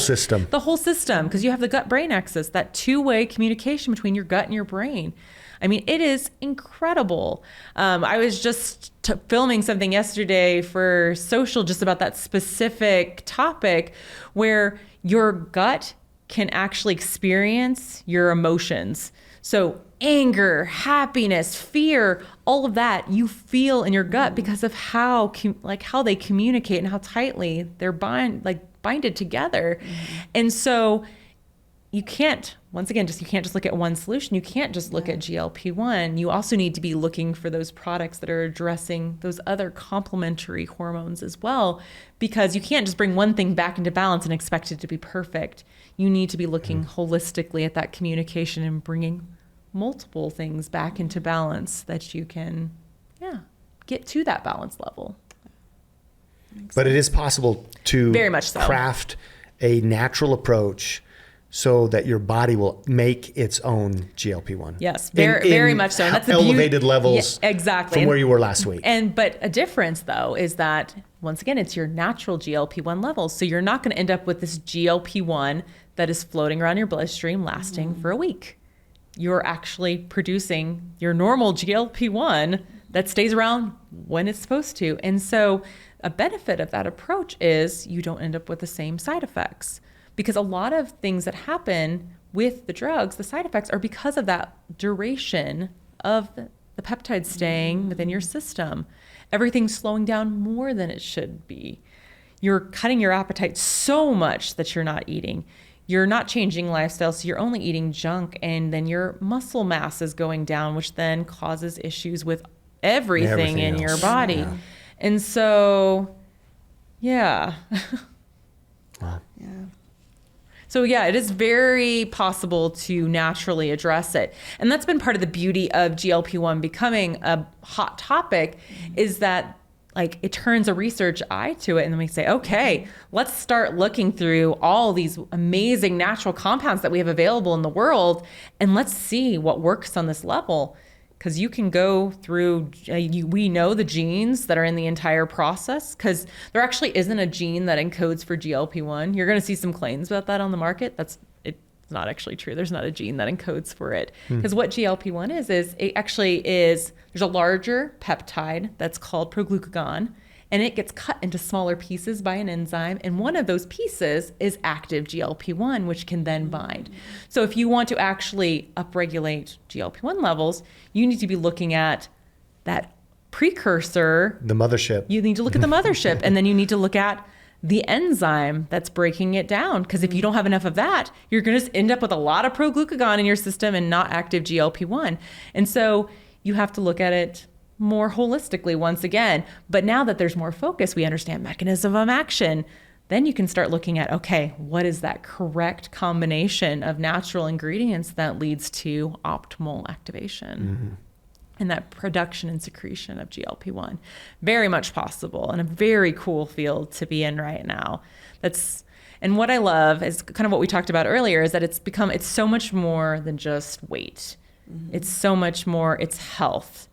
system, because you have the gut-brain axis, that two-way communication between your gut and your brain. I mean, it is incredible. I was just filming something yesterday for social just about that specific topic where your gut can actually experience your emotions. So anger, happiness, fear, all of that you feel in your gut because of how they communicate and how tightly they're binded together. And so you can't just look at one solution. You can't just look at GLP-1. You also need to be looking for those products that are addressing those other complementary hormones as well, because you can't just bring one thing back into balance and expect it to be perfect. You need to be looking holistically at that communication and bringing multiple things back into balance that you can, get to that balance level. But it is possible to very much so craft a natural approach so that your body will make its own GLP-1. Yes, very much so. And that's the elevated levels exactly. from where you were last week. But a difference, though, is that once again, it's your natural GLP-1 levels. So you're not going to end up with this GLP-1 that is floating around your bloodstream lasting for a week. You're actually producing your normal GLP-1 that stays around when it's supposed to. And so a benefit of that approach is you don't end up with the same side effects, because a lot of things that happen with the drugs, the side effects are because of that duration of the peptide staying within your system. Everything's slowing down more than it should be. You're cutting your appetite so much that you're not eating. You're not changing lifestyle, so you're only eating junk, and then your muscle mass is going down, which then causes issues with everything in your body. Yeah. And so, yeah. Wow. Yeah. So yeah, it is very possible to naturally address it. And that's been part of the beauty of GLP-1 becoming a hot topic, is that like it turns a research eye to it, and then we say, okay, let's start looking through all these amazing natural compounds that we have available in the world, and let's see what works on this level. Because you can go through, we know the genes that are in the entire process, because there actually isn't a gene that encodes for GLP-1. You're going to see some claims about that on the market. It's not actually true. There's not a gene that encodes for it. Because what GLP-1 is it actually is, there's a larger peptide that's called proglucagon, and it gets cut into smaller pieces by an enzyme. And one of those pieces is active GLP-1, which can then bind. So if you want to actually upregulate GLP-1 levels, you need to be looking at that precursor. The mothership. You need to look at the mothership, and then you need to look at the enzyme that's breaking it down. Because if you don't have enough of that, you're going to end up with a lot of proglucagon in your system and not active GLP-1. And so you have to look at it more holistically once again. But now that there's more focus, we understand mechanism of action, then you can start looking at, okay, what is that correct combination of natural ingredients that leads to optimal activation and that production and secretion of GLP-1. Very much possible, and a very cool field to be in right now. And what I love is kind of what we talked about earlier, is that it's so much more than just weight. It's so much more, it's health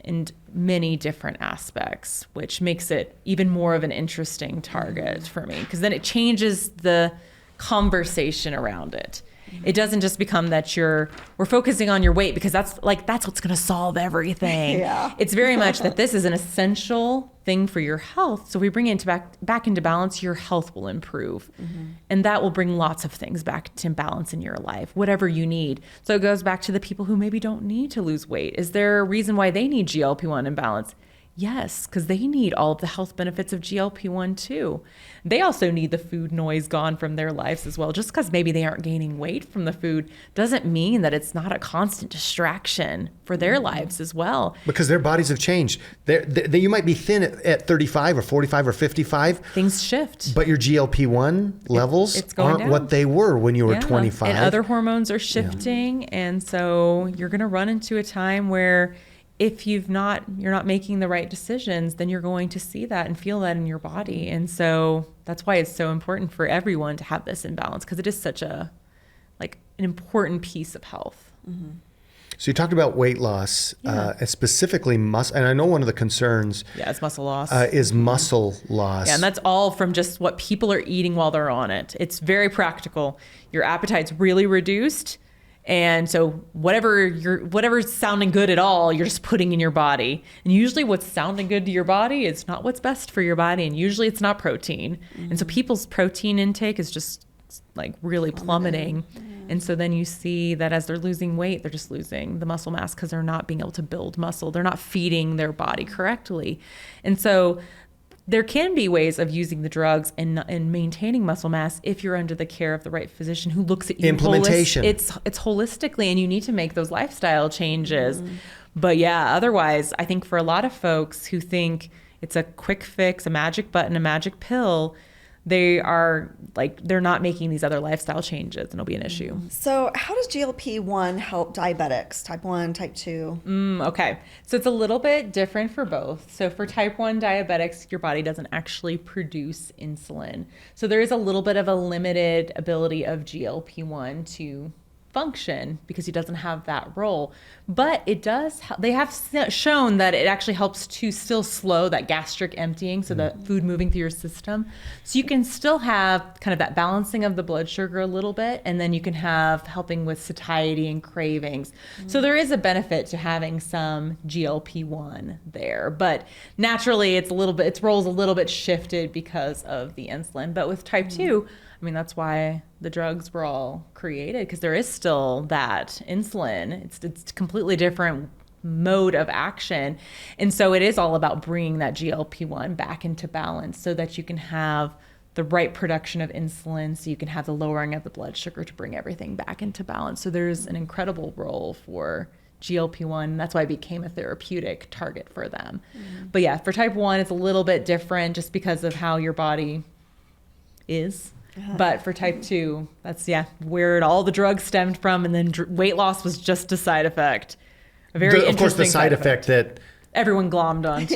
in many different aspects, which makes it even more of an interesting target for me, because then it changes the conversation around it. It doesn't just become that we're focusing on your weight because that's what's going to solve everything. Yeah. It's very much that this is an essential thing for your health. So if we bring it back into balance, your health will improve. And that will bring lots of things back to balance in your life, whatever you need. So it goes back to the people who maybe don't need to lose weight. Is there a reason why they need GLP-1 in balance? Yes, because they need all of the health benefits of GLP-1 too. They also need the food noise gone from their lives as well. Just because maybe they aren't gaining weight from the food doesn't mean that it's not a constant distraction for their lives as well. Because their bodies have changed. You might be thin at 35 or 45 or 55. Things shift. But your GLP-1 levels aren't down. what they were when you were 25. And other hormones are shifting. And so you're going to run into a time where if you're not making the right decisions, then you're going to see that and feel that in your body. And so that's why it's so important for everyone to have this in balance, because it is such an important piece of health. So you talked about weight loss, and specifically muscle. And I know one of the concerns it's muscle loss. Is muscle loss. Yeah, and that's all from just what people are eating while they're on it. It's very practical. Your appetite's really reduced. And so whatever's sounding good at all, you're just putting in your body. And usually what's sounding good to your body is not what's best for your body. And usually it's not protein. And so people's protein intake is just really plummeting. And so then you see that as they're losing weight, they're just losing the muscle mass because they're not being able to build muscle. They're not feeding their body correctly. And so there can be ways of using the drugs and maintaining muscle mass if you're under the care of the right physician who looks at you. Implementation. It's holistically, and you need to make those lifestyle changes. But yeah, otherwise, I think for a lot of folks who think it's a quick fix, a magic button, a magic pill, they're not making these other lifestyle changes, and it'll be an issue. So how does GLP-1 help diabetics, type 1, type 2? Okay. So it's a little bit different for both. So for type 1 diabetics, your body doesn't actually produce insulin. So there is a little bit of a limited ability of GLP-1 to function because he doesn't have that role. But it does, they have shown that it actually helps to still slow that gastric emptying, so the food moving through your system. So you can still have kind of that balancing of the blood sugar a little bit, and then you can have helping with satiety and cravings. So there is a benefit to having some GLP-1 there, but naturally its role's a little bit shifted because of the insulin. But with type 2, I mean, that's why the drugs were all created, because there is still that insulin. It's a completely different mode of action. And so it is all about bringing that GLP-1 back into balance so that you can have the right production of insulin, so you can have the lowering of the blood sugar to bring everything back into balance. So there's an incredible role for GLP-1. That's why it became a therapeutic target for them. But yeah, for type 1, it's a little bit different just because of how your body is. But for type 2, that's, where all the drugs stemmed from. And then weight loss was just a side effect. A very interesting of course, the side effect that everyone glommed onto.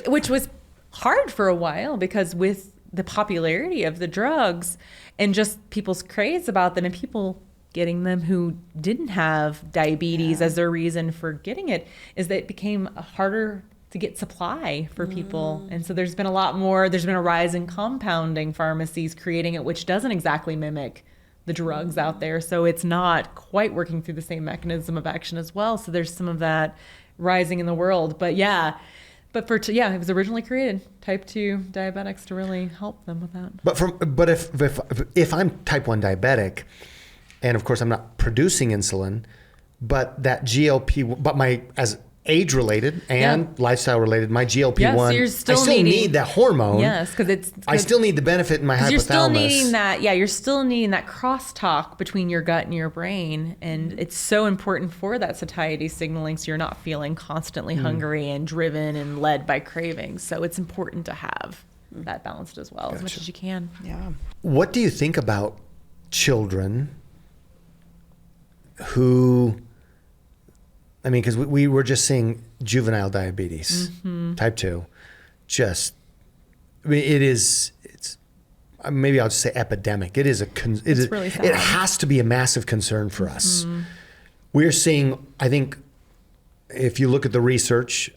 Which was hard for a while, because with the popularity of the drugs and just people's craze about them, and people getting them who didn't have diabetes as their reason for getting it, is that it became harder to get supply for people. And so there's been a rise in compounding pharmacies creating it, which doesn't exactly mimic the drugs out there. So it's not quite working through the same mechanism of action as well. So there's some of that rising in the world. But it was originally created, type 2 diabetics, to really help them with that. But if I'm type 1 diabetic, and of course I'm not producing insulin, but that GLP, as age-related and lifestyle-related, my GLP-1, so I still need that hormone. Yes, because I still need the benefit in my hypothalamus. You're still needing that crosstalk between your gut and your brain, and it's so important for that satiety signaling, so you're not feeling constantly hungry and driven and led by cravings. So it's important to have that balanced as well, as much as you can. Yeah. What do you think about children who... I mean, because we were just seeing juvenile diabetes, type 2. Maybe I'll just say epidemic. Really sad. It has to be a massive concern for us. We're seeing, I think, if you look at the research,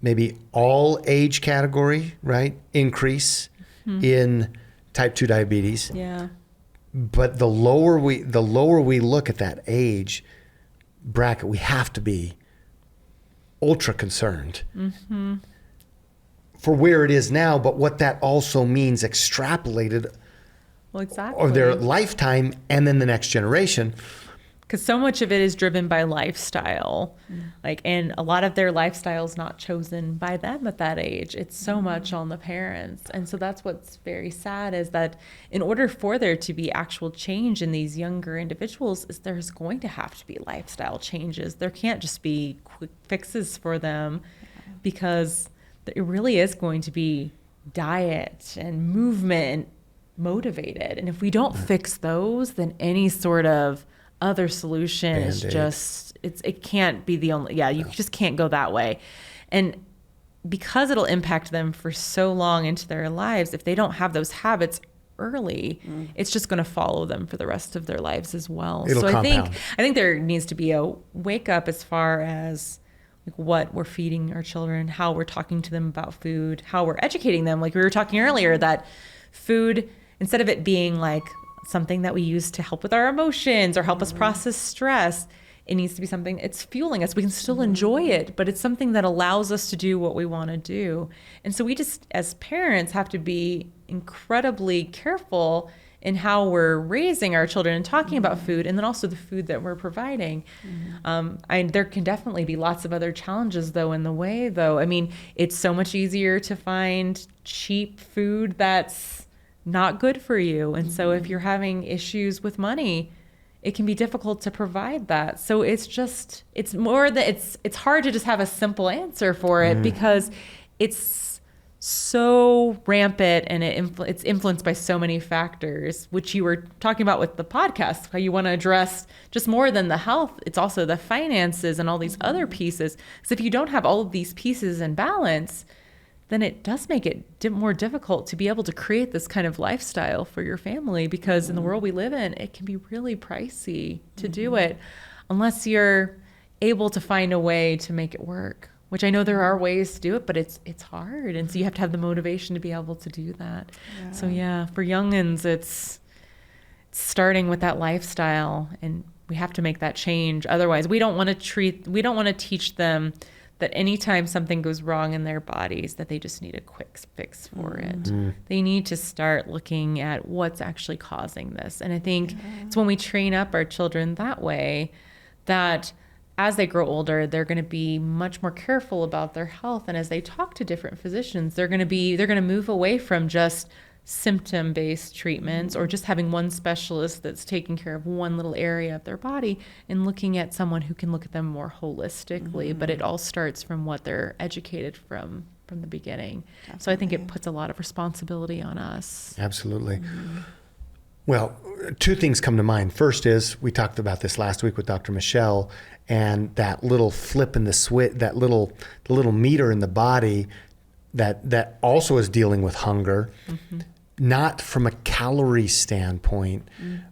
maybe all age category, right, increase in type 2 diabetes. Yeah. But the lower we look at that age bracket, we have to be ultra concerned for where it is now, but what that also means extrapolated of their lifetime and then the next generation. Because so much of it is driven by lifestyle, and a lot of their lifestyle is not chosen by them at that age. It's so much on the parents. And so that's what's very sad, is that in order for there to be actual change in these younger individuals, there's going to have to be lifestyle changes. There can't just be quick fixes for them, because it really is going to be diet and movement motivated. And if we don't fix those, then any sort of other solution is just, it can't be the only, you just can't go that way. And because it'll impact them for so long into their lives, if they don't have those habits early, it's just going to follow them for the rest of their lives as well. It'll compound. I think there needs to be a wake up as far as what we're feeding our children, how we're talking to them about food, how we're educating them. Like we were talking earlier, that food, instead of it being like something that we use to help with our emotions or help us process stress, it needs to be something, it's fueling us. We can still enjoy it, but it's something that allows us to do what we want to do. And so we just, as parents, have to be incredibly careful in how we're raising our children and talking about food, and then also the food that we're providing. There can definitely be lots of other challenges though in the way though. I mean, it's so much easier to find cheap food that's not good for you. And so if you're having issues with money, it can be difficult to provide that. So it's hard to just have a simple answer for it, because it's so rampant and it's influenced by so many factors, which you were talking about with the podcast, how you want to address just more than the health. It's also the finances and all these other pieces. So if you don't have all of these pieces in balance, then it does make it more difficult to be able to create this kind of lifestyle for your family, because in the world we live in, it can be really pricey to do it unless you're able to find a way to make it work, which I know there are ways to do it, but it's hard. And so you have to have the motivation to be able to do that. Yeah. So yeah, for youngins, it's starting with that lifestyle, and we have to make that change. Otherwise, we don't want to teach them that anytime something goes wrong in their bodies, that they just need a quick fix for it. They need to start looking at what's actually causing this. And I think it's when we train up our children that way that as they grow older, they're going to be much more careful about their health. And as they talk to different physicians, they're going to move away from just symptom-based treatments or just having one specialist that's taking care of one little area of their body, and looking at someone who can look at them more holistically. But it all starts from what they're educated from the beginning. Definitely. So I think it puts a lot of responsibility on us. Absolutely. Well, two things come to mind. First is, we talked about this last week with Dr. Michelle, and that little flip in the switch, the little meter in the body that also is dealing with hunger, not from a calorie standpoint,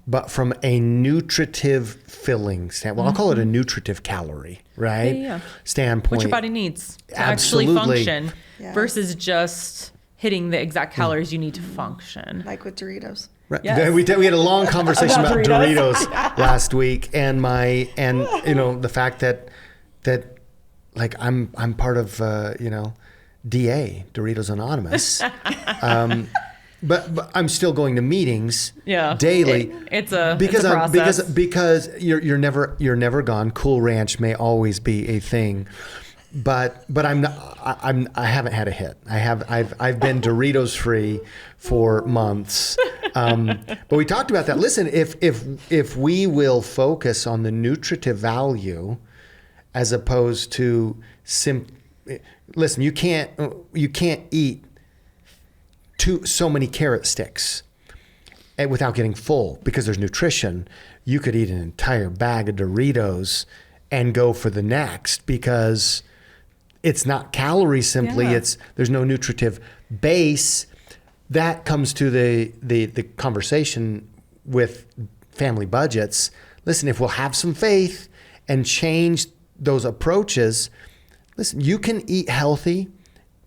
but from a nutritive filling standpoint. Well, I'll call it a nutritive calorie, right? Yeah. Standpoint. What your body needs to Absolutely. actually function versus just hitting the exact calories you need to function. Like with Doritos. Right. Yes. We had a long conversation about Doritos. last week, and the fact that like I'm part of DA, Doritos Anonymous, but I'm still going to meetings daily. It's a process. because you're never gone. Cool Ranch may always be a thing. But I haven't had a hit. I've been Doritos free for months. But we talked about that. Listen, if we will focus on the nutritive value as opposed to listen, you can't eat so many carrot sticks without getting full, because there's nutrition. You could eat an entire bag of Doritos and go for the next, because it's not calories simply. There's no nutritive base. That comes to the conversation with family budgets. Listen, if we'll have some faith and change those approaches, listen, you can eat healthy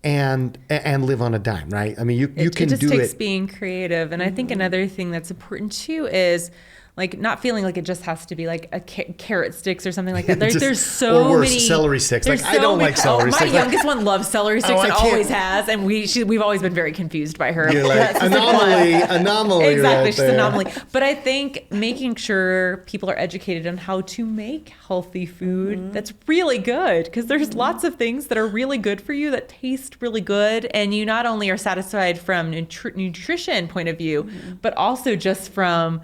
and live on a dime, right? I mean, you can do it. It just takes being creative. And I think another thing that's important too is like not feeling like it just has to be like a carrot sticks or something like that. There's so or worse, many celery sticks. Like, so I don't like celery sticks. My youngest one loves celery sticks and always has, and we've always been very confused by her. You're like, anomaly. Exactly, right she's there. an anomaly. But I think making sure people are educated on how to make healthy food that's really good, because there's lots of things that are really good for you that taste really good, and you not only are satisfied from nutrition point of view, but also just from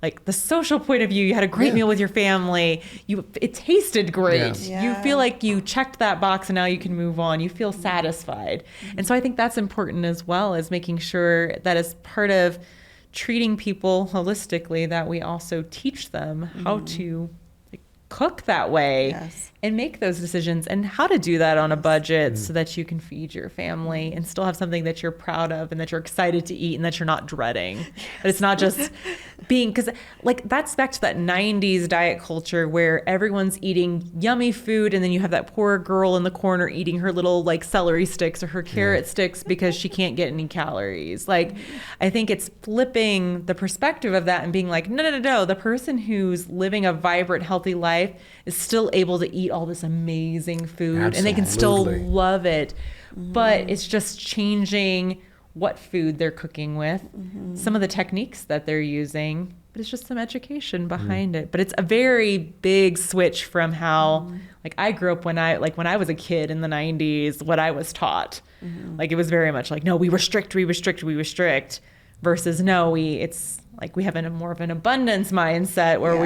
like the social point of view. You had a great meal with your family. It tasted great. Yeah. You feel like you checked that box and now you can move on. You feel satisfied. And so I think that's important as well, as making sure that as part of treating people holistically, that we also teach them how to cook that way and make those decisions, and how to do that on a budget so that you can feed your family and still have something that you're proud of and that you're excited to eat and that you're not dreading. But it's not just being, because like that's back to that 90s diet culture where everyone's eating yummy food, and then you have that poor girl in the corner eating her little like celery sticks or her carrot sticks because she can't get any calories. Like, I think it's flipping the perspective of that and being like, no, the person who's living a vibrant, healthy life is still able to eat all this amazing food and they can still love it. But it's just changing what food they're cooking with, some of the techniques that they're using, but it's just some education behind it. But it's a very big switch from how like I grew up when I was a kid in the 90s, what I was taught. Like it was very much like, no, we were strict versus no, it's like we have more of an abundance mindset where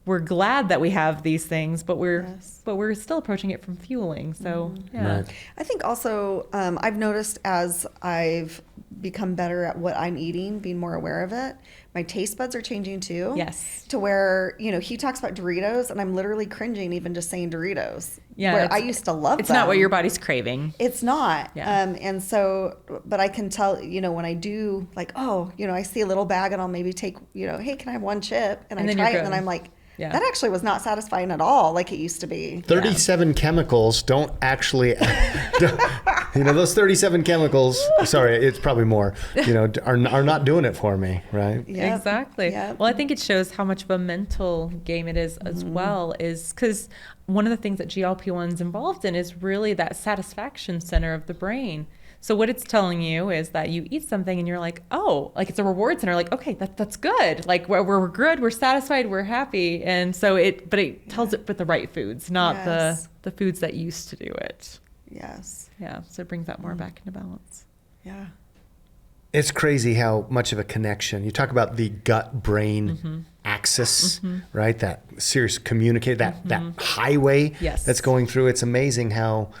we're glad that we have these things, but we're still approaching it from fueling. So Right. I think also I've noticed as I've become better at what I'm eating, being more aware of it. My taste buds are changing too. Yes. To where, he talks about Doritos and I'm literally cringing even just saying Doritos. Yeah. Where I used to love it's them. It's not what your body's craving. It's not. Yeah. And so, but I can tell, when I do like, I see a little bag and I'll maybe take, hey, can I have one chip? And I try it and then I'm like, that actually was not satisfying at all like it used to be. 37 chemicals don't actually, those 37 chemicals, sorry, it's probably more, are not doing it for me, right? Yep. Exactly. Yep. Well, I think it shows how much of a mental game it is as well, is because one of the things that GLP-1 is involved in is really that satisfaction center of the brain. So what it's telling you is that you eat something and you're like, oh, like it's a reward center. Like, okay, that's good. Like we're good, we're satisfied, we're happy. And so it tells it with the right foods, not the foods that used to do it. Yes. Yeah. So it brings that more back into balance. Yeah. It's crazy how much of a connection. You talk about the gut-brain axis, right? That serious communicate, that highway that's going through. It's amazing how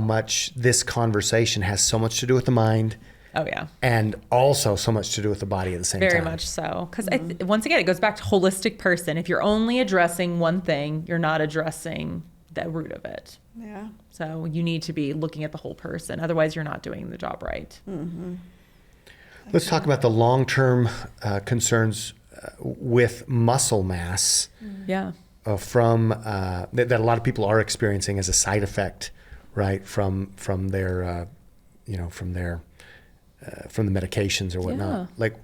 much this conversation has so much to do with the mind. Oh, yeah. And also so much to do with the body at the same time. Very much so. Because once again, it goes back to holistic person. If you're only addressing one thing, you're not addressing the root of it. Yeah. So you need to be looking at the whole person. Otherwise, you're not doing the job right. Mm-hmm. Let's talk about the long-term concerns with muscle mass. Yeah. From that a lot of people are experiencing as a side effect, right, from their from the medications or whatnot. Yeah. Like,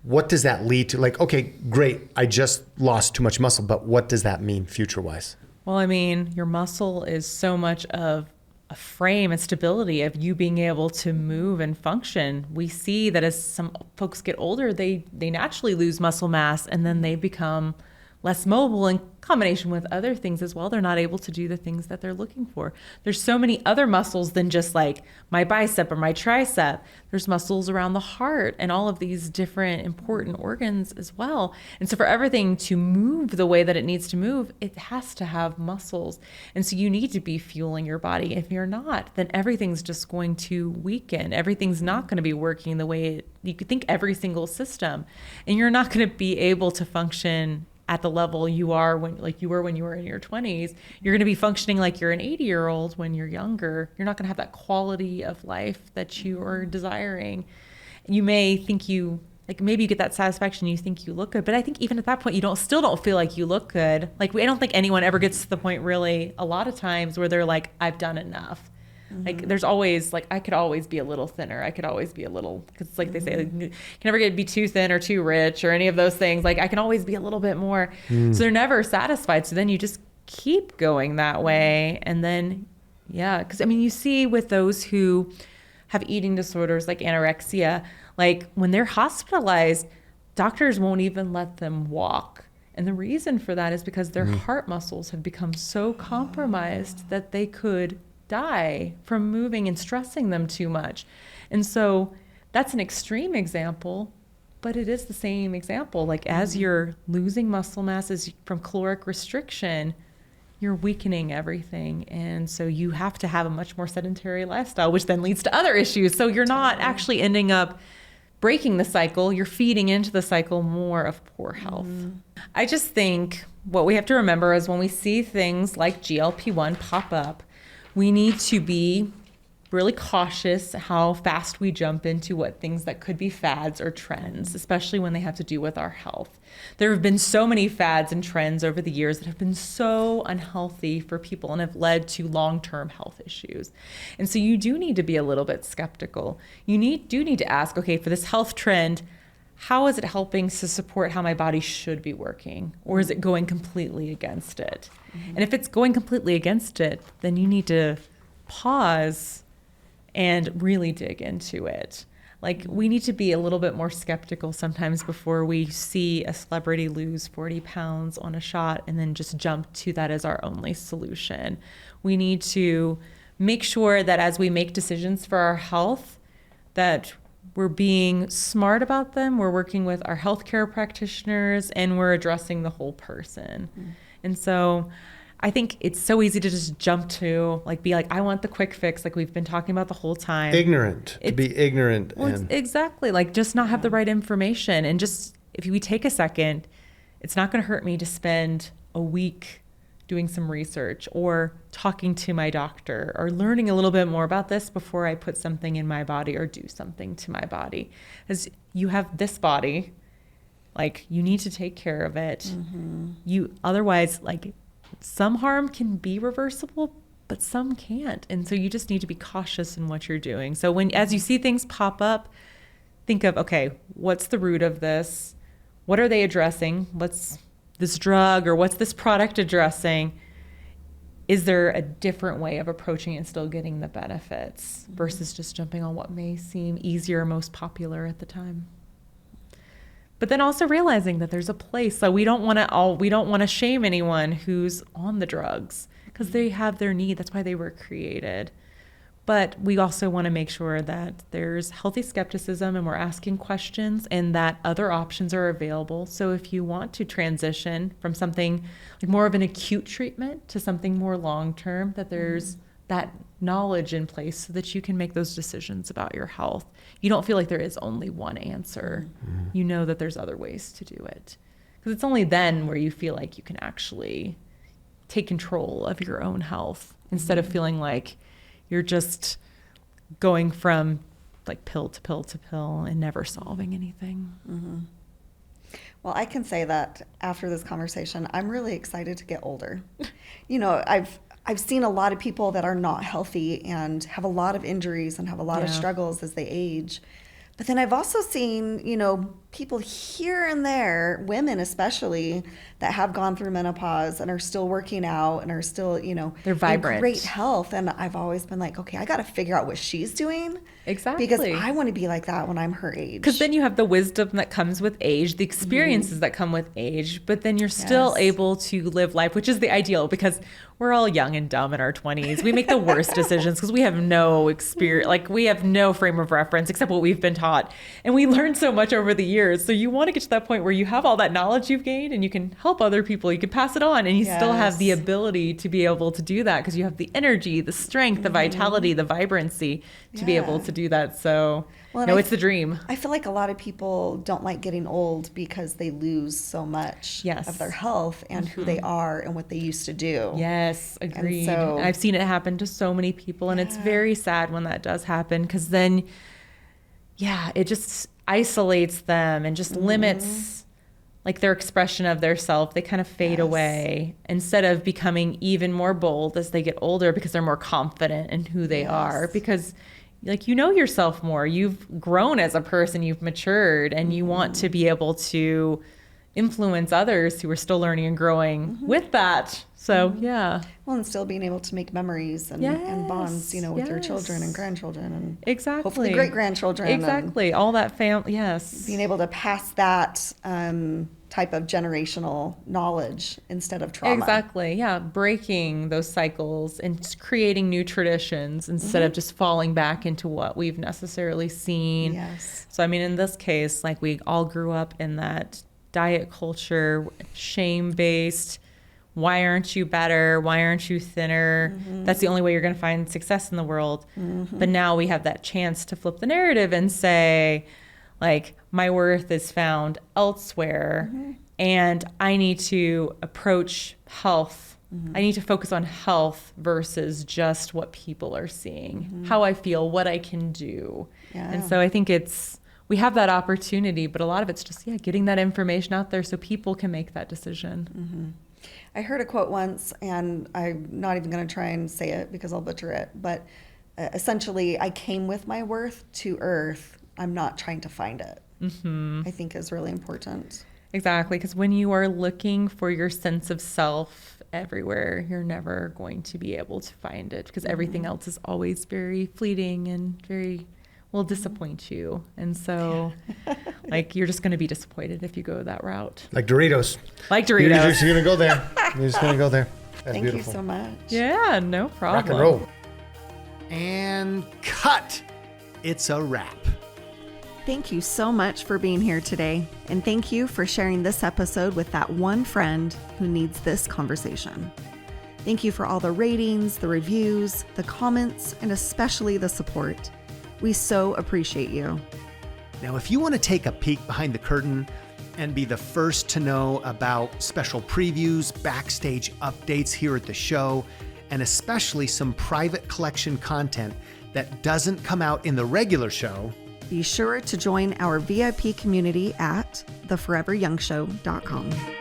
what does that lead to? Like, okay, great, I just lost too much muscle, but what does that mean future-wise? Well, I mean, your muscle is so much of a frame and stability of you being able to move and function. We see that as some folks get older, they naturally lose muscle mass and then they become less mobile in combination with other things as well. They're not able to do the things that they're looking for. There's so many other muscles than just like my bicep or my tricep. There's muscles around the heart and all of these different important organs as well. And so for everything to move the way that it needs to move, it has to have muscles. And so you need to be fueling your body. If you're not, then everything's just going to weaken. Everything's not going to be working the way you could think, every single system. And you're not going to be able to function at the level you are when you were in your 20s. You're going to be functioning like you're an 80-year-old when you're younger. You're not going to have that quality of life that you are desiring. You may think maybe you get that satisfaction, you think you look good, but I think even at that point, still don't feel like you look good. Like, I don't think anyone ever gets to the point really a lot of times where they're like, I've done enough. Like there's always I could always be a little thinner. I could always be a little, because it's like they say, like, you can never be too thin or too rich or any of those things. Like I can always be a little bit more. So they're never satisfied. So then you just keep going that way. And then, because I mean, you see with those who have eating disorders like anorexia, like when they're hospitalized, doctors won't even let them walk. And the reason for that is because their heart muscles have become so compromised that they could die from moving and stressing them too much. And so that's an extreme example, but it is the same example. Like as you're losing muscle mass from caloric restriction, you're weakening everything. And so you have to have a much more sedentary lifestyle, which then leads to other issues. So you're not actually ending up breaking the cycle, you're feeding into the cycle more of poor health. I just think what we have to remember is when we see things like GLP-1 pop up, we need to be really cautious how fast we jump into what things that could be fads or trends, especially when they have to do with our health. There have been so many fads and trends over the years that have been so unhealthy for people and have led to long-term health issues. And so you do need to be a little bit skeptical. You do need to ask, okay, for this health trend, how is it helping to support how my body should be working? Or is it going completely against it? And if it's going completely against it, then you need to pause and really dig into it. Like we need to be a little bit more skeptical sometimes before we see a celebrity lose 40 pounds on a shot and then just jump to that as our only solution. We need to make sure that as we make decisions for our health, that we're being smart about them, we're working with our healthcare practitioners, and we're addressing the whole person. And so I think it's so easy to just jump to like, be like, I want the quick fix. Like we've been talking about the whole time. To be ignorant. Well, exactly. Like just not have the right information. And just, if we take a second, it's not going to hurt me to spend a week doing some research or talking to my doctor or learning a little bit more about this before I put something in my body or do something to my body. As you have this body, like you need to take care of it. Otherwise, like some harm can be reversible, but some can't. And so you just need to be cautious in what you're doing. So as you see things pop up, think of, okay, what's the root of this? What are they addressing? What's this drug or what's this product addressing? Is there a different way of approaching it and still getting the benefits versus just jumping on what may seem easier, most popular at the time? But then also realizing that there's a place. So we don't want to shame anyone who's on the drugs because they have their need. That's why they were created. But we also want to make sure that there's healthy skepticism and we're asking questions and that other options are available. So if you want to transition from something like more of an acute treatment to something more long-term, that there's that knowledge in place so that you can make those decisions about your health. You don't feel like there is only one answer. You know that there's other ways to do it. Because it's only then where you feel like you can actually take control of your own health instead of feeling like you're just going from like pill to pill to pill and never solving anything. Well, I can say that after this conversation, I'm really excited to get older. You know, I've seen a lot of people that are not healthy and have a lot of injuries and have a lot of struggles as they age. But then I've also seen, you know, people here and there, women especially, that have gone through menopause and are still working out and are still, you know, they're vibrant, in great health. And I've always been like, okay, I got to figure out what she's doing. Exactly. Because I want to be like that when I'm her age. Because then you have the wisdom that comes with age, the experiences that come with age, but then you're still able to live life, which is the ideal, because we're all young and dumb in our 20s. We make the worst decisions because we have no experience, like we have no frame of reference except what we've been taught. And we learned so much over the years. So you want to get to that point where you have all that knowledge you've gained and you can help other people. You can pass it on and you still have the ability to be able to do that because you have the energy, the strength, the vitality, the vibrancy to be able to do that. So it's the dream. I feel like a lot of people don't like getting old because they lose so much of their health and who they are and what they used to do. Yes, agreed. And so, I've seen it happen to so many people, and it's very sad when that does happen because then, it just isolates them and just limits like their expression of their self. They kind of fade away instead of becoming even more bold as they get older because they're more confident in who they are, because like, you know yourself more, you've grown as a person, you've matured, and you want to be able to influence others who are still learning and growing with that. So, well, and still being able to make memories and bonds, you know, with your children and grandchildren and hopefully great grandchildren. Exactly. All that family. Yes. Being able to pass that type of generational knowledge instead of trauma. Exactly. Yeah. Breaking those cycles and just creating new traditions instead of just falling back into what we've necessarily seen. Yes. So, I mean, in this case, like we all grew up in that diet culture, shame-based. Why aren't you better? Why aren't you thinner? That's the only way you're going to find success in the world. But now we have that chance to flip the narrative and say, like, my worth is found elsewhere, and I need to approach health. I need to focus on health versus just what people are seeing, how I feel, what I can do. And so I think we have that opportunity, but a lot of it's just, getting that information out there so people can make that decision. I heard a quote once, and I'm not even going to try and say it because I'll butcher it, but essentially, I came with my worth to earth. I'm not trying to find it. I think is really important. Exactly, because when you are looking for your sense of self everywhere, you're never going to be able to find it because everything else is always very fleeting and will disappoint you. And so, like, you're just going to be disappointed if you go that route. Like Doritos. You're just going to go there. You're just going to go there. That's Thank beautiful. you so much. Yeah, no problem. Rock and roll. And cut. It's a wrap. Thank you so much for being here today. And thank you for sharing this episode with that one friend who needs this conversation. Thank you for all the ratings, the reviews, the comments, and especially the support. We so appreciate you. Now, if you want to take a peek behind the curtain and be the first to know about special previews, backstage updates here at the show, and especially some private collection content that doesn't come out in the regular show, be sure to join our VIP community at theforeveryoungshow.com.